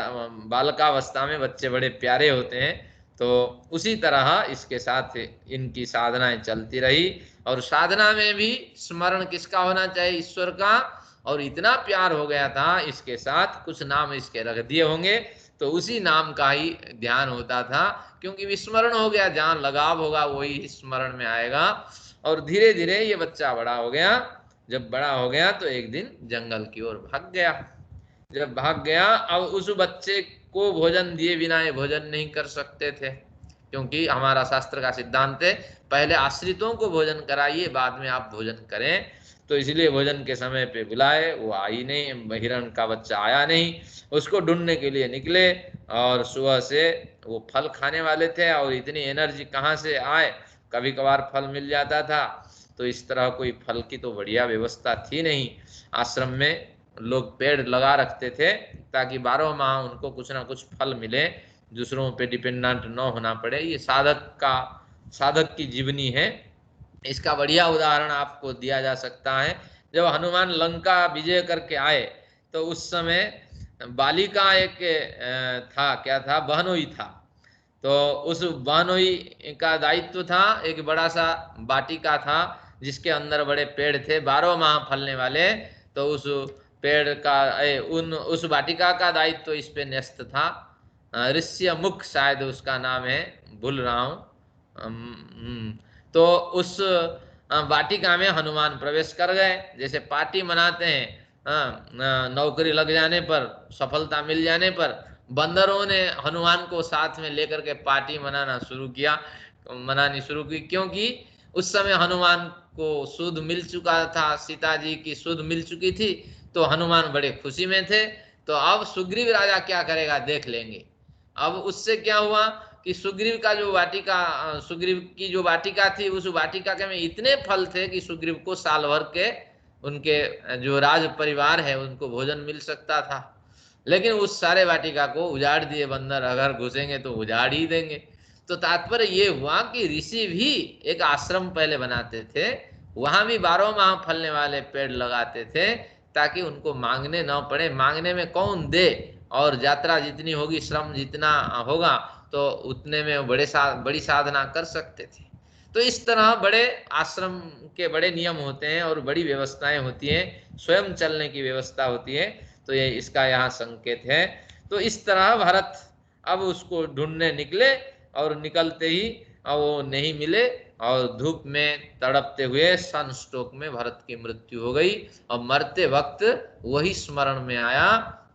बालकावस्था में बच्चे बड़े प्यारे होते हैं। तो उसी तरह इसके साथ इनकी साधनाएं चलती रही। और साधना में भी स्मरण किसका होना चाहिए? ईश्वर का। और इतना प्यार हो गया था इसके साथ, कुछ नाम इसके रख दिए होंगे, तो उसी नाम का ही ध्यान होता था, क्योंकि विस्मरण हो गया, जहां लगाव होगा वही स्मरण में आएगा। और धीरे धीरे ये बच्चा बड़ा हो गया। जब बड़ा हो गया तो एक दिन जंगल की ओर भाग गया। जब भाग गया, अब उस बच्चे को भोजन दिए बिना ये भोजन नहीं कर सकते थे, क्योंकि हमारा शास्त्र का सिद्धांत है पहले आश्रितों को भोजन कराइए, बाद में आप भोजन करें। तो इसलिए भोजन के समय पे बुलाए, वो आई नहीं, हिरण का बच्चा आया नहीं। उसको ढूंढने के लिए निकले और सुबह से वो फल खाने वाले थे, और इतनी एनर्जी कहाँ से आए, कभी कभार फल मिल जाता था। तो इस तरह कोई फल की तो बढ़िया व्यवस्था थी नहीं। आश्रम में लोग पेड़ लगा रखते थे ताकि 12 माह उनको कुछ ना कुछ फल मिले, दूसरों पे डिपेंडेंट न होना पड़े। ये साधक की जीवनी है। इसका बढ़िया उदाहरण आपको दिया जा सकता है। जब हनुमान लंका विजय करके आए तो उस समय बालिका एक था, क्या था, बहनोई था। तो उस बहनोई का दायित्व था, एक बड़ा सा वाटिका था जिसके अंदर बड़े पेड़ थे 12 माह फलने वाले। तो उस पेड़ का उस वाटिका का दायित्व इस पे न्यस्त था। ऋष्य मुख शायद उसका नाम है, भूल रहा हूँ। तो उस वाटिका में हनुमान प्रवेश कर गए। जैसे पार्टी मनाते हैं, नौकरी लग जाने पर, सफलता मिल जाने पर, बंदरों ने हनुमान को साथ में लेकर के पार्टी मनानी शुरू की। क्योंकि उस समय हनुमान को सुध मिल चुका था, सीता जी की सुध मिल चुकी थी, तो हनुमान बड़े खुशी में थे। तो अब सुग्रीव राजा क्या करेगा देख लेंगे। अब उससे क्या हुआ कि सुग्रीव की जो वाटिका थी, उस वाटिका के में इतने फल थे कि सुग्रीव को साल भर के उनके जो राज परिवार है उनको भोजन मिल सकता था। लेकिन उस सारे वाटिका को उजाड़ दिए बंदर, अगर घुसेंगे तो उजाड़ ही देंगे। तो तात्पर्य ये हुआ कि ऋषि भी एक आश्रम पहले बनाते थे, वहां भी 12 माह फलने वाले पेड़ लगाते थे, ताकि उनको मांगने न पड़े। मांगने में कौन दे, और यात्रा जितनी होगी, श्रम जितना होगा, तो उतने में बड़ी साधना कर सकते थे। तो इस तरह बड़े आश्रम के बड़े नियम होते हैं और बड़ी व्यवस्थाएं होती हैं, स्वयं चलने की व्यवस्था होती है। तो ये इसका यहाँ संकेत है। तो इस तरह भरत अब उसको ढूंढने निकले, और निकलते ही वो नहीं मिले, और धूप में तड़पते हुए सनस्ट्रोक में भरत की मृत्यु हो गई। और मरते वक्त वही स्मरण में आया,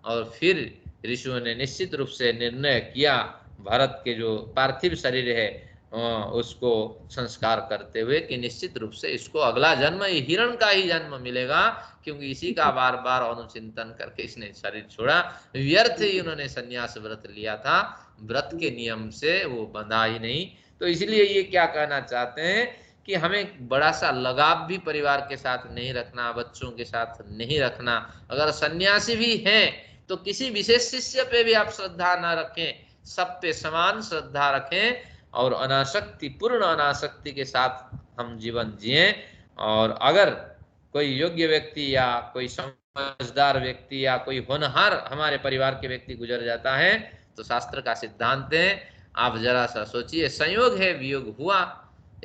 और फिर ऋषियों ने निश्चित रूप से निर्णय किया, भरत के जो पार्थिव शरीर है उसको संस्कार करते हुए कि निश्चित रूप से इसको अगला जन्म हिरण का ही जन्म मिलेगा, क्योंकि इसी का बार बार अनुचिंतन करके इसने शरीर छोड़ा। व्यर्थ ही उन्होंने संन्यास व्रत लिया था, व्रत के नियम से वो बंधा ही नहीं। तो इसलिए ये क्या कहना चाहते हैं कि हमें बड़ा सा लगाव भी परिवार के साथ नहीं रखना, बच्चों के साथ नहीं रखना। अगर सन्यासी भी हैं तो किसी विशेष शिष्य पे भी आप श्रद्धा ना रखें, सब पे समान श्रद्धा रखें और अनासक्ति, पूर्ण अनासक्ति के साथ हम जीवन जिए। और अगर कोई योग्य व्यक्ति या कोई समझदार व्यक्ति या कोई होनहार हमारे परिवार के व्यक्ति गुजर जाता है तो शास्त्र का सिद्धांत है, आप जरा सा सोचिए, संयोग है वियोग हुआ,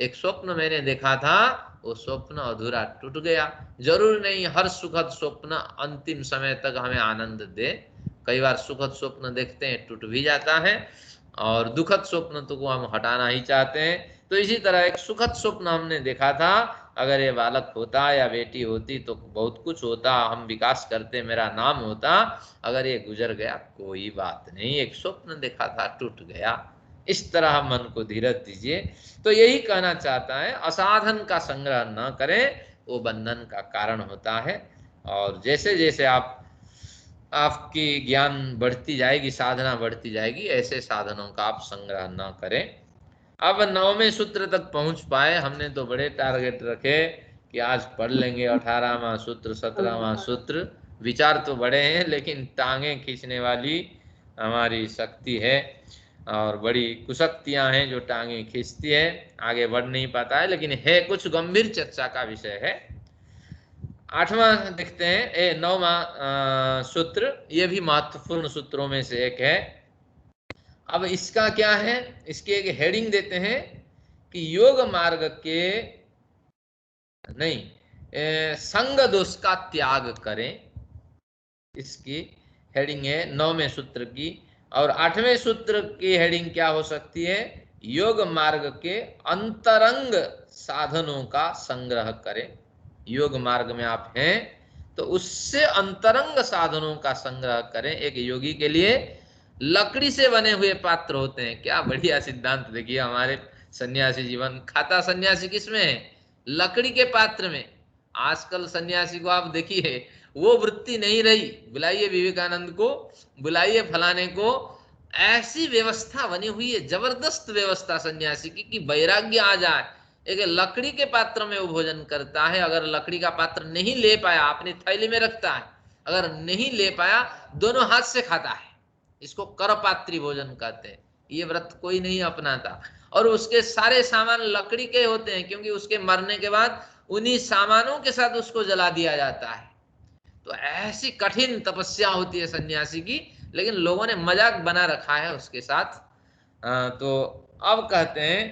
एक स्वप्न मैंने देखा था, वो स्वप्न अधूरा टूट गया। जरूर नहीं हर सुखद स्वप्न अंतिम समय तक हमें आनंद दे, कई बार सुखद स्वप्न देखते हैं टूट भी जाता है, और दुखद स्वप्न तो को हम हटाना ही चाहते हैं। तो इसी तरह एक सुखद स्वप्न हमने देखा था, अगर ये बालक होता या बेटी होती तो बहुत कुछ होता, हम विकास करते, मेरा नाम होता। अगर ये गुजर गया कोई बात नहीं, एक स्वप्न देखा था टूट गया। इस तरह मन को धीरज दीजिए। तो यही कहना चाहता है, असाधन का संग्रह न करें, वो बंधन का कारण होता है। और जैसे जैसे आपकी ज्ञान बढ़ती जाएगी, साधना बढ़ती जाएगी, ऐसे साधनों का आप संग्रह न करें। अब 9वें सूत्र तक पहुंच पाए, हमने तो बड़े टारगेट रखे कि आज पढ़ लेंगे 18वां सूत्र 17वां सूत्र। विचार तो बड़े हैं लेकिन टांगे खींचने वाली हमारी शक्ति है और बड़ी कुशक्तियां हैं जो टांगे खींचती है, आगे बढ़ नहीं पाता है, लेकिन है कुछ गंभीर चर्चा का विषय है। 8वां देखते हैं, 9वां सूत्र, ये भी महत्वपूर्ण सूत्रों में से एक है। अब इसका क्या है, इसकी एक हेडिंग देते हैं कि योग मार्ग के नहीं संग दोष का त्याग करें। इसकी हेडिंग है 9वें सूत्र की। और 8वें सूत्र की हेडिंग क्या हो सकती है, योग मार्ग के अंतरंग साधनों का संग्रह करें। योग मार्ग में आप हैं तो उससे अंतरंग साधनों का संग्रह करें। एक योगी के लिए लकड़ी से बने हुए पात्र होते हैं। क्या बढ़िया सिद्धांत देखिए, हमारे सन्यासी जीवन, खाता सन्यासी किसमें है, लकड़ी के पात्र में। आजकल सन्यासी को आप देखिए, वो वृत्ति नहीं रही, बुलाइए विवेकानंद को, बुलाइए फलाने को, ऐसी व्यवस्था बनी हुई है, जबरदस्त व्यवस्था सन्यासी की कि वैराग्य आ जाए। एक लकड़ी के पात्र में वो भोजन करता है, अगर लकड़ी का पात्र नहीं ले पाया अपनी थैली में रखता है, अगर नहीं ले पाया दोनों हाथ से खाता है। इसको करपात्री भोजन कहते हैं। ये व्रत कोई नहीं अपनाता। और उसके सारे सामान लकड़ी के होते हैं, क्योंकि उसके मरने के बाद उन्हीं सामानों के साथ उसको जला दिया जाता है। तो ऐसी कठिन तपस्या होती है सन्यासी की, लेकिन लोगों ने मजाक बना रखा है उसके साथ। तो अब कहते हैं,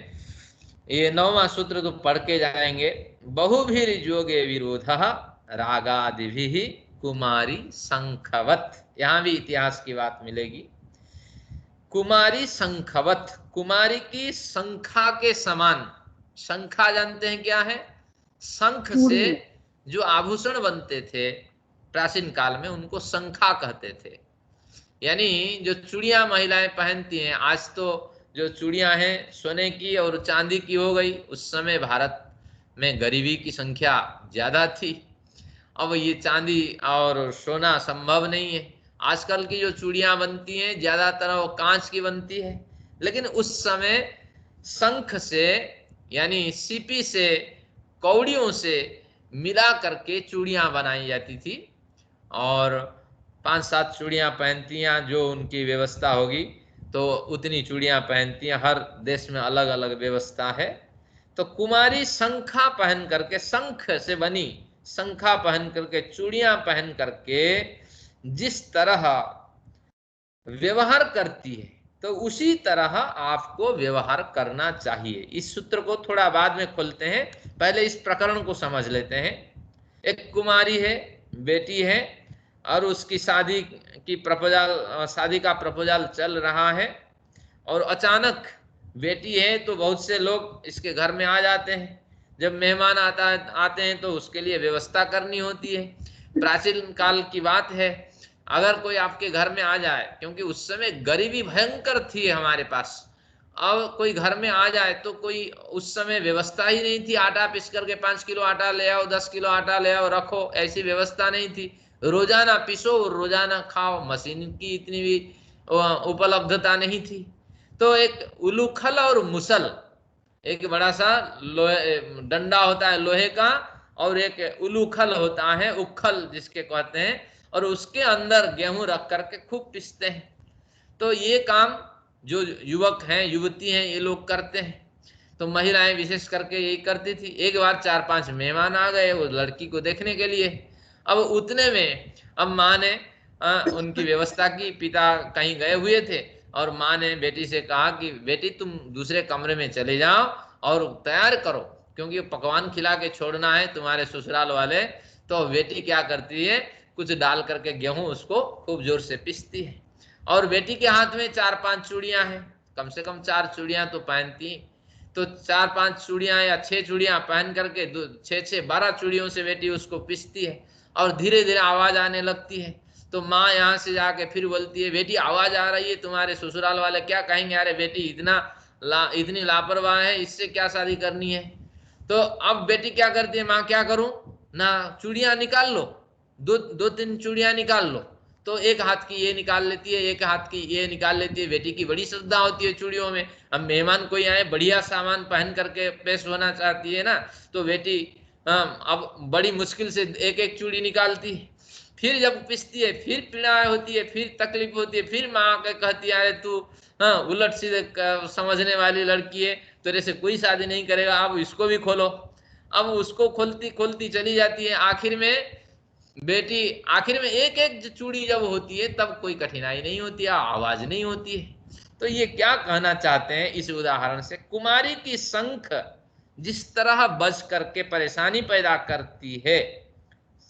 ये 9वां सूत्र तो पढ़ के जाएंगे। बहुभिर योगे विरोध रागादिभिः कुमारी संखवत। यहां भी इतिहास की बात मिलेगी। कुमारी संखवत, कुमारी की शंखा के समान। शंखा जानते हैं क्या है, शंख से जो आभूषण बनते थे प्राचीन काल में उनको शंखा कहते थे। यानी जो चूड़ियां महिलाएं पहनती हैं, आज तो जो चूड़ियां हैं सोने की और चांदी की हो गई, उस समय भारत में गरीबी की संख्या ज्यादा थी। अब ये चांदी और सोना संभव नहीं है। आजकल की जो चूड़ियां बनती हैं ज्यादातर वो कांच की बनती है, लेकिन उस समय शंख से यानी सीपी से, कौड़ियों से मिला करके चूड़ियां बनाई जाती थी। और 5-7 चूड़ियां पहनती हैं, जो उनकी व्यवस्था होगी तो उतनी चूड़ियां पहनती हैं। हर देश में अलग अलग व्यवस्था है। तो कुमारी शंखा पहन करके, शंख से बनी शंखा पहन करके, चूड़ियां पहन करके जिस तरह व्यवहार करती है, तो उसी तरह आपको व्यवहार करना चाहिए। इस सूत्र को थोड़ा बाद में खोलते हैं, पहले इस प्रकरण को समझ लेते हैं। एक कुमारी है, बेटी है, और उसकी शादी का प्रपोजल चल रहा है। और अचानक बेटी है तो बहुत से लोग इसके घर में आ जाते हैं। जब मेहमान आते हैं तो उसके लिए व्यवस्था करनी होती है। प्राचीन काल की बात है, अगर कोई आपके घर में आ जाए, क्योंकि उस समय गरीबी भयंकर थी हमारे पास, अब कोई घर में आ जाए तो कोई उस समय व्यवस्था ही नहीं थी, आटा पीस करके 5 किलो आटा ले आओ, 10 किलो आटा ले आओ रखो, ऐसी व्यवस्था नहीं थी। रोजाना पीसो रोजाना खाओ, मशीन की इतनी भी उपलब्धता नहीं थी। तो एक उलूखल और मुसल, एक बड़ा सा लोहे डंडा होता है लोहे का, और एक उलूखल होता है, उखल जिसके कहते हैं, और उसके अंदर गेहूं रख करके खूब पीसते हैं। तो ये काम जो युवक हैं युवती हैं ये लोग करते हैं, तो महिलाएं विशेष करके यही करती थी। एक बार 4-5 मेहमान आ गए वो लड़की को देखने के लिए। अब उतने में अब माँ ने उनकी व्यवस्था की, पिता कहीं गए हुए थे, और माँ ने बेटी से कहा कि बेटी तुम दूसरे कमरे में चले जाओ और तैयार करो, क्योंकि पकवान खिला के छोड़ना है तुम्हारे ससुराल वाले। तो बेटी क्या करती है, कुछ डाल करके गेहूं उसको खूब जोर से पीसती है, और बेटी के हाथ में 4-5 चूड़ियां हैं, कम से कम 4 चूड़ियां तो पहनती। तो 4-5 चूड़ियां या 6 चूड़ियां पहन करके 6-6-12 चूड़ियों से बेटी उसको पीसती है, और धीरे धीरे आवाज आने लगती है। तो माँ यहाँ से जाके फिर बोलती है बेटी आवाज आ रही है, तुम्हारे ससुराल वाले क्या कहेंगे, अरे बेटी इतनी लापरवाह है, इससे क्या शादी करनी है। तो अब बेटी क्या करती है, माँ क्या करूं ना, चूड़ियां निकाल लो, 2-3 चूड़ियां निकाल लो। तो एक हाथ की ये निकाल लेती है, एक हाथ की ये निकाल लेती है। बेटी की बड़ी श्रद्धा होती है चूड़ियों में, अब मेहमान कोई आए बढ़िया सामान पहन करके पेश होना चाहती है ना, तो बेटी अब बड़ी मुश्किल से एक एक चूड़ी निकालती है। फिर जब पिसती है फिर पीड़ा होती है, फिर तकलीफ होती है, फिर माँ के कहती है अरे तू उलट सीधे समझने वाली लड़की है, तेरे से कोई शादी नहीं करेगा, अब इसको भी खोलो। अब उसको खोलती खोलती चली जाती है। आखिर में एक एक चूड़ी जब होती है तब कोई कठिनाई नहीं होती है, आवाज नहीं होती है। तो ये क्या कहना चाहते हैं इस उदाहरण से, कुमारी की शंख जिस तरह बज करके परेशानी पैदा करती है,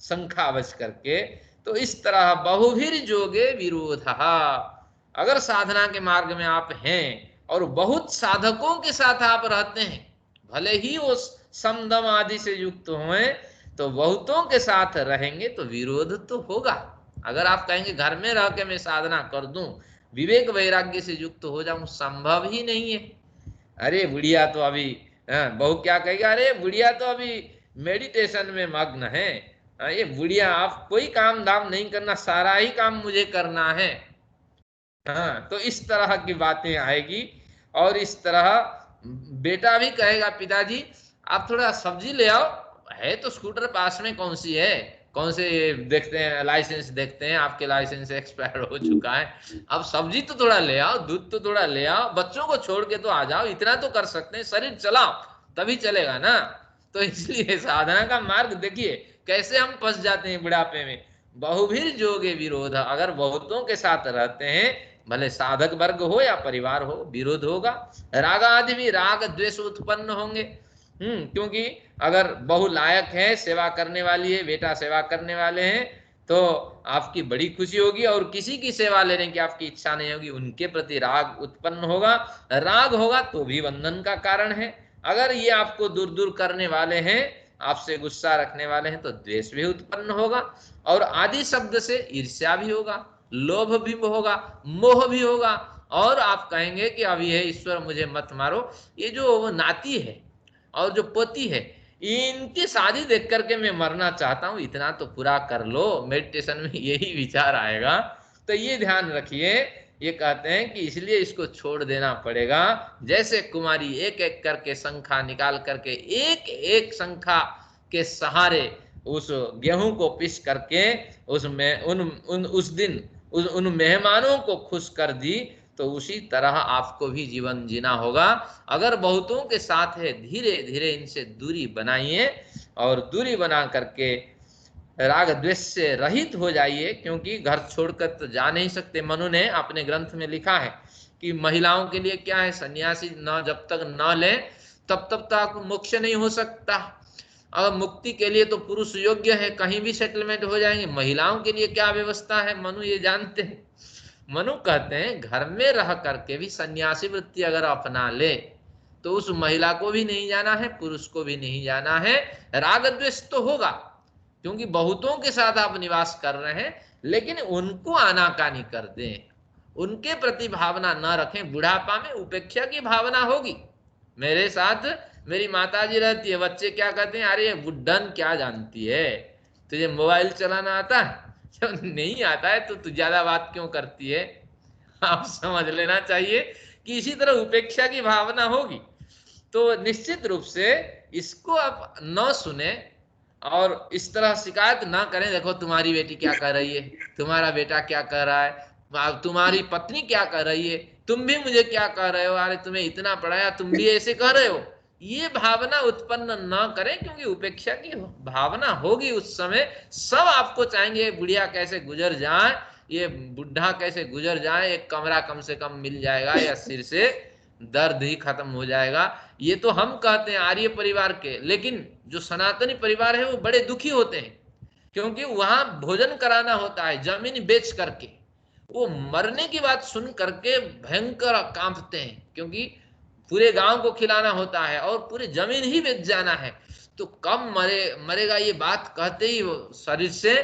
शंखा बज करके, तो इस तरह बहुभिर जोगे विरोध। अगर साधना के मार्ग में आप हैं और बहुत साधकों के साथ आप रहते हैं, भले ही वो समदम आदि से युक्त हों, तो बहुतों के साथ रहेंगे तो विरोध तो होगा। अगर आप कहेंगे घर में रह के मैं साधना कर दूं, विवेक वैराग्य से युक्त हो जाऊं, संभव ही नहीं है। अरे बुढ़िया तो अभी बहू क्या कहेगा, अरे बुढ़िया तो अभी मेडिटेशन में मग्न है, ये बुढ़िया आप कोई काम धाम नहीं करना, सारा ही काम मुझे करना है। हाँ, तो इस तरह की बातें आएगी। और इस तरह बेटा भी कहेगा पिताजी आप थोड़ा सब्जी ले आओ, है तो स्कूटर पास में, कौन सी है, कौन से देखते हैं लाइसेंस, देखते हैं आपके लाइसेंस एक्सपायर हो चुका है, अब सब्जी तो थोड़ा ले आओ, दूध तो थोड़ा ले आओ, बच्चों को छोड़ के तो आ जाओ, इतना तो कर सकते हैं, शरीर चलाओ तभी चलेगा ना। तो इसलिए साधना का मार्ग देखिए कैसे हम फंस जाते हैं बुढ़ापे में। बहुभिर जोगे विरोध, अगर बहुतों के साथ रहते हैं, भले साधक वर्ग हो या परिवार हो, विरोध होगा। राग आदि भी राग द्वेष उत्पन्न होंगे। क्योंकि अगर बहु लायक है, सेवा करने वाली है, बेटा सेवा करने वाले हैं, तो आपकी बड़ी खुशी होगी, और किसी की सेवा लेने की आपकी इच्छा नहीं होगी, उनके प्रति राग उत्पन्न होगा। राग होगा तो भी बंधन का कारण है। अगर ये आपको दूर दूर करने वाले हैं, आपसे गुस्सा रखने वाले हैं, तो द्वेष भी उत्पन्न होगा, और आदि शब्द से ईर्ष्या भी होगा, लोभ भी होगा, मोह भी होगा, और आप कहेंगे कि अब ये ईश्वर मुझे मत मारो, ये जो नाती है और जो पोती है इनकी शादी देख करके मैं मरना चाहता हूं, इतना तो पूरा कर लो। मेडिटेशन में यही विचार आएगा। तो ये ध्यान रखिए, ये कहते हैं कि इसलिए इसको छोड़ देना पड़ेगा। जैसे कुमारी एक एक करके शंखा निकाल करके एक एक शंखा के सहारे उस गेहूं को पीस करके उसमें उस दिन उन मेहमानों को खुश कर दी, तो उसी तरह आपको भी जीवन जीना होगा। अगर बहुतों के साथ है, धीरे धीरे इनसे दूरी बनाइए, और दूरी बना करके राग द्वेष से रहित हो जाइए, क्योंकि घर छोड़कर तो जा नहीं सकते। मनु ने अपने ग्रंथ में लिखा है कि महिलाओं के लिए क्या है, सन्यासी न जब तक न ले तब तक मोक्ष नहीं हो सकता। अगर मुक्ति के लिए तो पुरुष योग्य है, कहीं भी सेटलमेंट हो जाएंगे, महिलाओं के लिए क्या व्यवस्था है मनु ये जानते हैं। मनु कहते हैं घर में रह करके भी सन्यासी वृत्ति अगर अपना ले तो उस महिला को भी नहीं जाना है, पुरुष को भी नहीं जाना है। राग द्वेष तो होगा, क्योंकि बहुतों के साथ आप निवास कर रहे हैं, लेकिन उनको आनाकानी कर दें, उनके प्रति भावना न रखें। बुढ़ापा में उपेक्षा की भावना होगी। मेरे साथ मेरी माताजी रहती है, बच्चे क्या कहते हैं, अरे ये बुड्ढन क्या जानती है, तुझे मोबाइल चलाना आता है? जब नहीं आता है तो तू ज्यादा बात क्यों करती है? आप समझ लेना चाहिए कि इसी तरह उपेक्षा की भावना होगी। तो निश्चित रूप से इसको आप न सुने और इस तरह शिकायत ना करें, देखो तुम्हारी बेटी क्या कर रही है, तुम्हारा बेटा क्या कर रहा है, तुम्हारी पत्नी क्या कर रही है, तुम भी मुझे क्या कह रहे हो, अरे तुम्हें इतना पढ़ाया तुम भी ऐसे कह रहे हो। ये भावना उत्पन्न न करें, क्योंकि उपेक्षा की भावना होगी उस समय। सब आपको चाहेंगे बुढ़िया कैसे गुजर जाए, ये बुढ़ा कैसे गुजर जाए, एक कमरा कम से कम मिल जाएगा या सिर से दर्द ही खत्म हो जाएगा। ये तो हम कहते हैं आर्य परिवार के, लेकिन जो सनातनी परिवार है वो बड़े दुखी होते हैं, क्योंकि वहां भोजन कराना होता है जमीन बेच करके। वो मरने की बात सुन करके भयंकर कांपते हैं, क्योंकि पूरे गांव को खिलाना होता है और पूरी जमीन ही बेच जाना है। तो कब मरेगा ये बात कहते ही शरीर से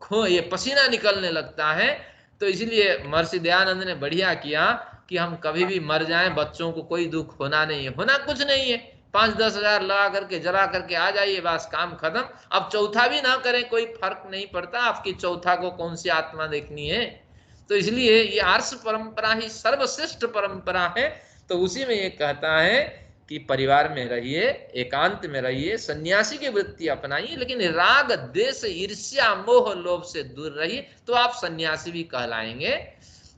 खो ये पसीना निकलने लगता है। तो इसलिए महर्षि दयानंद ने बढ़िया किया कि हम कभी भी मर जाएं, बच्चों को कोई दुख होना नहीं है, होना कुछ नहीं है। 5-10 हजार लगा करके जला करके आ जाइए, बस काम खत्म। अब चौथा भी ना करें, कोई फर्क नहीं पड़ता, आपकी चौथा को कौन सी आत्मा देखनी है। तो इसलिए ये आर्ष परंपरा ही सर्वश्रेष्ठ परंपरा है। तो उसी में ये कहता है कि परिवार में रहिए, एकांत में रहिए, सन्यासी की वृत्ति अपनाइए, लेकिन राग द्वेष ईर्ष्या मोह लोभ से दूर रहिए, तो आप सन्यासी भी कहलाएंगे।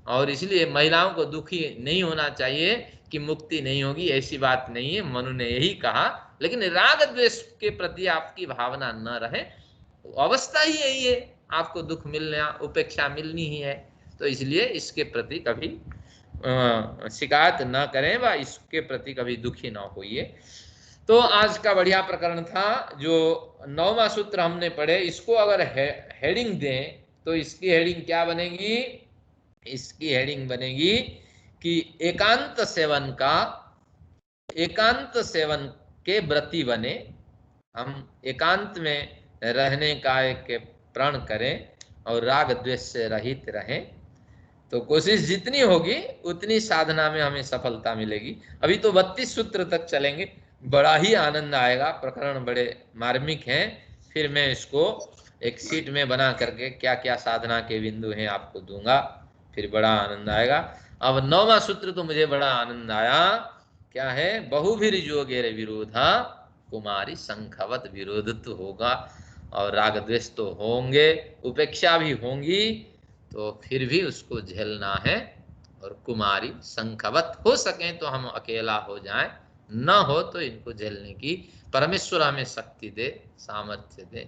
और इसलिए महिलाओं को दुखी नहीं होना चाहिए कि मुक्ति नहीं होगी, ऐसी बात नहीं है, मनु ने यही कहा। लेकिन राग द्वेष के प्रति आपकी भावना न रहे, अवस्था ही यही है, आपको दुख मिलना, उपेक्षा मिलनी ही है। तो इसलिए इसके प्रति कभी शिकायत न करें व इसके प्रति कभी दुखी न होइए। तो आज का बढ़िया प्रकरण था। जो 9वां सूत्र हमने पढ़े, इसको अगर हेडिंग दें तो इसकी हेडिंग क्या बनेगी? इसकी हेडिंग बनेगी कि एकांत सेवन के व्रती बने। हम एकांत में रहने का एक प्रण करें और राग द्वेष से रहित रहें। तो कोशिश जितनी होगी उतनी साधना में हमें सफलता मिलेगी। अभी तो 32 सूत्र तक चलेंगे, बड़ा ही आनंद आएगा, प्रकरण बड़े मार्मिक हैं। फिर मैं इसको एक शीट में बना करके क्या क्या साधना के बिंदु हैं आपको दूंगा, फिर बड़ा आनंद आएगा। अब 9वां सूत्र तो मुझे बड़ा आनंद आया। क्या है? बहुभिर जोगेर विरोधा कुमारी संखवत विरोध तो होगा, और राग द्वेष तो होंगे, उपेक्षा भी होंगी, तो फिर भी उसको झेलना है। और कुमारी संखवत, हो सके तो हम अकेला हो जाएं, न हो तो इनको झेलने की परमेश्वर हमें शक्ति दे, सामर्थ्य दे,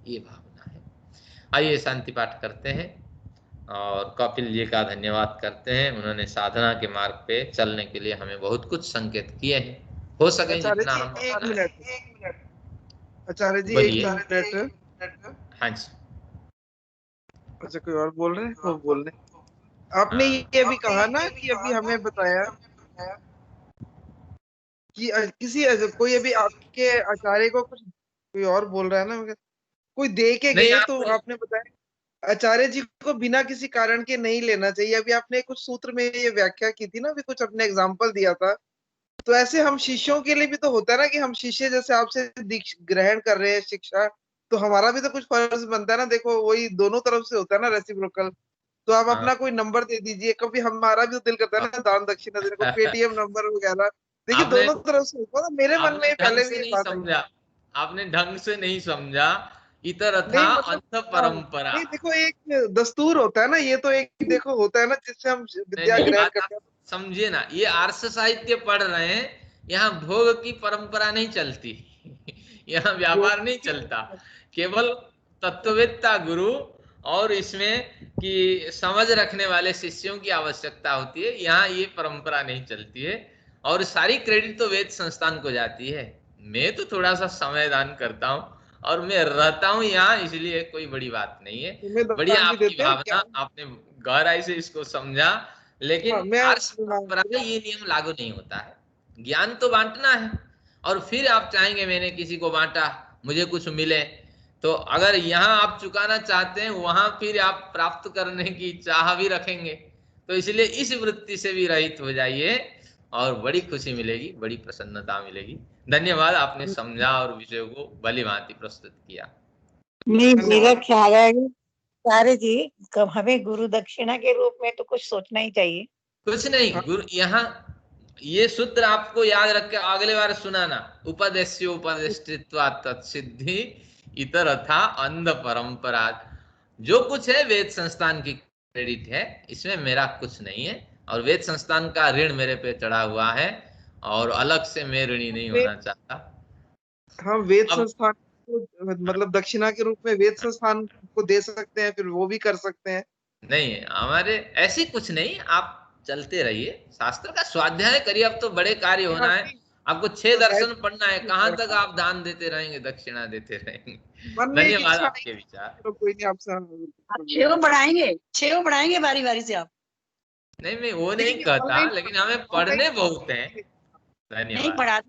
ये भावना है। आइए शांति पाठ करते हैं और कपिल जी का धन्यवाद करते हैं। उन्होंने साधना के मार्ग पे चलने के लिए हमें बहुत कुछ संकेत किए हैं, हो सके जितना हम। एक मिनट आचार्य जी, बोलिए। 1 मिनट। हाँ जी। अच्छा, कोई और बोल रहे हैं? वो बोल रहे, आपने ये भी कहा ना कि अभी हमें बताया कि किसी कोई अभी आपके आचार्य को कुछ, कोई और बोल रहा है ना, कोई दे के नहीं, गए, तो आपको आपने बताया आचार्य जी को बिना किसी कारण के नहीं लेना चाहिए। अभी आपने कुछ सूत्र में ये व्याख्या की थी ना, अभी कुछ अपने एग्जाम्पल दिया था। तो ऐसे हम शिष्यों के लिए भी तो होता है ना कि हम शिष्य जैसे आपसे ग्रहण कर रहे हैं शिक्षा, तो हमारा भी तो कुछ फर्ज बनता है ना। देखो, वही दोनों तरफ से होता है ना, रेसिप्रोकल। तो आप हाँ, अपना कोई नंबर दे दीजिए, कभी हमारा भी तो दिल करता है हाँ, ना दान दक्षिणा देने को, पेटीएम नंबर वगैरह। देखिए, आपने दोनों तरफ से होता है। मेरे मन आपने में ढंग पहले भी से ये नहीं बात आई। समझा, आपने ढंग से नहीं समझा। इतर था नहीं मतलब, अंत हाँ, परंपरा। नहीं देखो, एक दस्तूर होता है ना, ये तो एक देखो होता है ना, जिससे हम नहीं विद्या नहीं, ग्रहण बात आप करते हैं। समझिए ना, ये आर्ष साहित्य पढ़ रहे हैं, यहाँ भोग की परंपरा नहीं चलती। यहाँ जो व्यापार नहीं चलता, केवल तत्ववेत्ता गुरु और इसमें कि समझ रखने वाले शिष्यों की आवश्यकता होती है। यहाँ ये परंपरा नहीं चलती है, और सारी क्रेडिट तो वेद संस्थान को जाती है। मैं तो थोड़ा सा समय दान करता हूँ और मैं रहता हूँ यहाँ, इसलिए कोई बड़ी बात नहीं है। तुम्हें बढ़िया दान भी आपकी देते हैं क्या? भावना, आपने गहराई से इसको समझा। हाँ, लेकिन मैं आर्ष परंपरा में ये नियम लागू नहीं होता है। ज्ञान तो बांटना है, और फिर आप चाहेंगे मैंने किसी को बांटा, मुझे कुछ मिले। तो अगर यहाँ आप चुकाना चाहते हैं, वहां फिर आप प्राप्त करने की चाह भी रखेंगे, तो इसलिए इस वृत्ति से भी रहित हो जाइए और बड़ी खुशी मिलेगी, बड़ी प्रसन्नता मिलेगी। धन्यवाद, आपने समझा और विषय को भली भांति प्रस्तुत किया। नहीं, मेरा धन्यवाद। ख्याल है कि आचार्य जी कब हमें गुरु दक्षिणा के रूप में तो कुछ सोचना ही चाहिए। कुछ नहीं, गुरु यहाँ ये सूत्र आपको याद रख के अगले बार सुनाना, उपदेष्योपदेष्टित्वा तत्सिद्धि इतरथा अंध परंपरा। जो कुछ है वेद संस्थान की क्रेडिट है, इसमें मेरा कुछ नहीं है, और वेद संस्थान का ऋण मेरे पे चढ़ा हुआ है, और अलग से मैं ऋणी नहीं होना चाहता। हम वेद अब संस्थान को मतलब दक्षिणा के रूप में वेद संस्थान को दे सकते हैं, फिर वो भी कर सकते हैं। नहीं, हमारे ऐसी कुछ नहीं, आप चलते रहिए, शास्त्र का स्वाध्याय करिए। अब तो बड़े कार्य होना है, आपको 6 दर्शन पढ़ना है, कहाँ तक आप दान देते रहेंगे, दक्षिणा देते रहेंगे। मन में एक धन्यवाद इच्छा आपके विचार। तो कोई नहीं, आपसे आप 6 बढ़ाएंगे बारी बारी से आप। नहीं, मैं वो नहीं लेकिन कहता, ऑनलाइन लेकिन हमें पढ़ने बहुत हैं। धन्यवाद। नहीं पढ़ा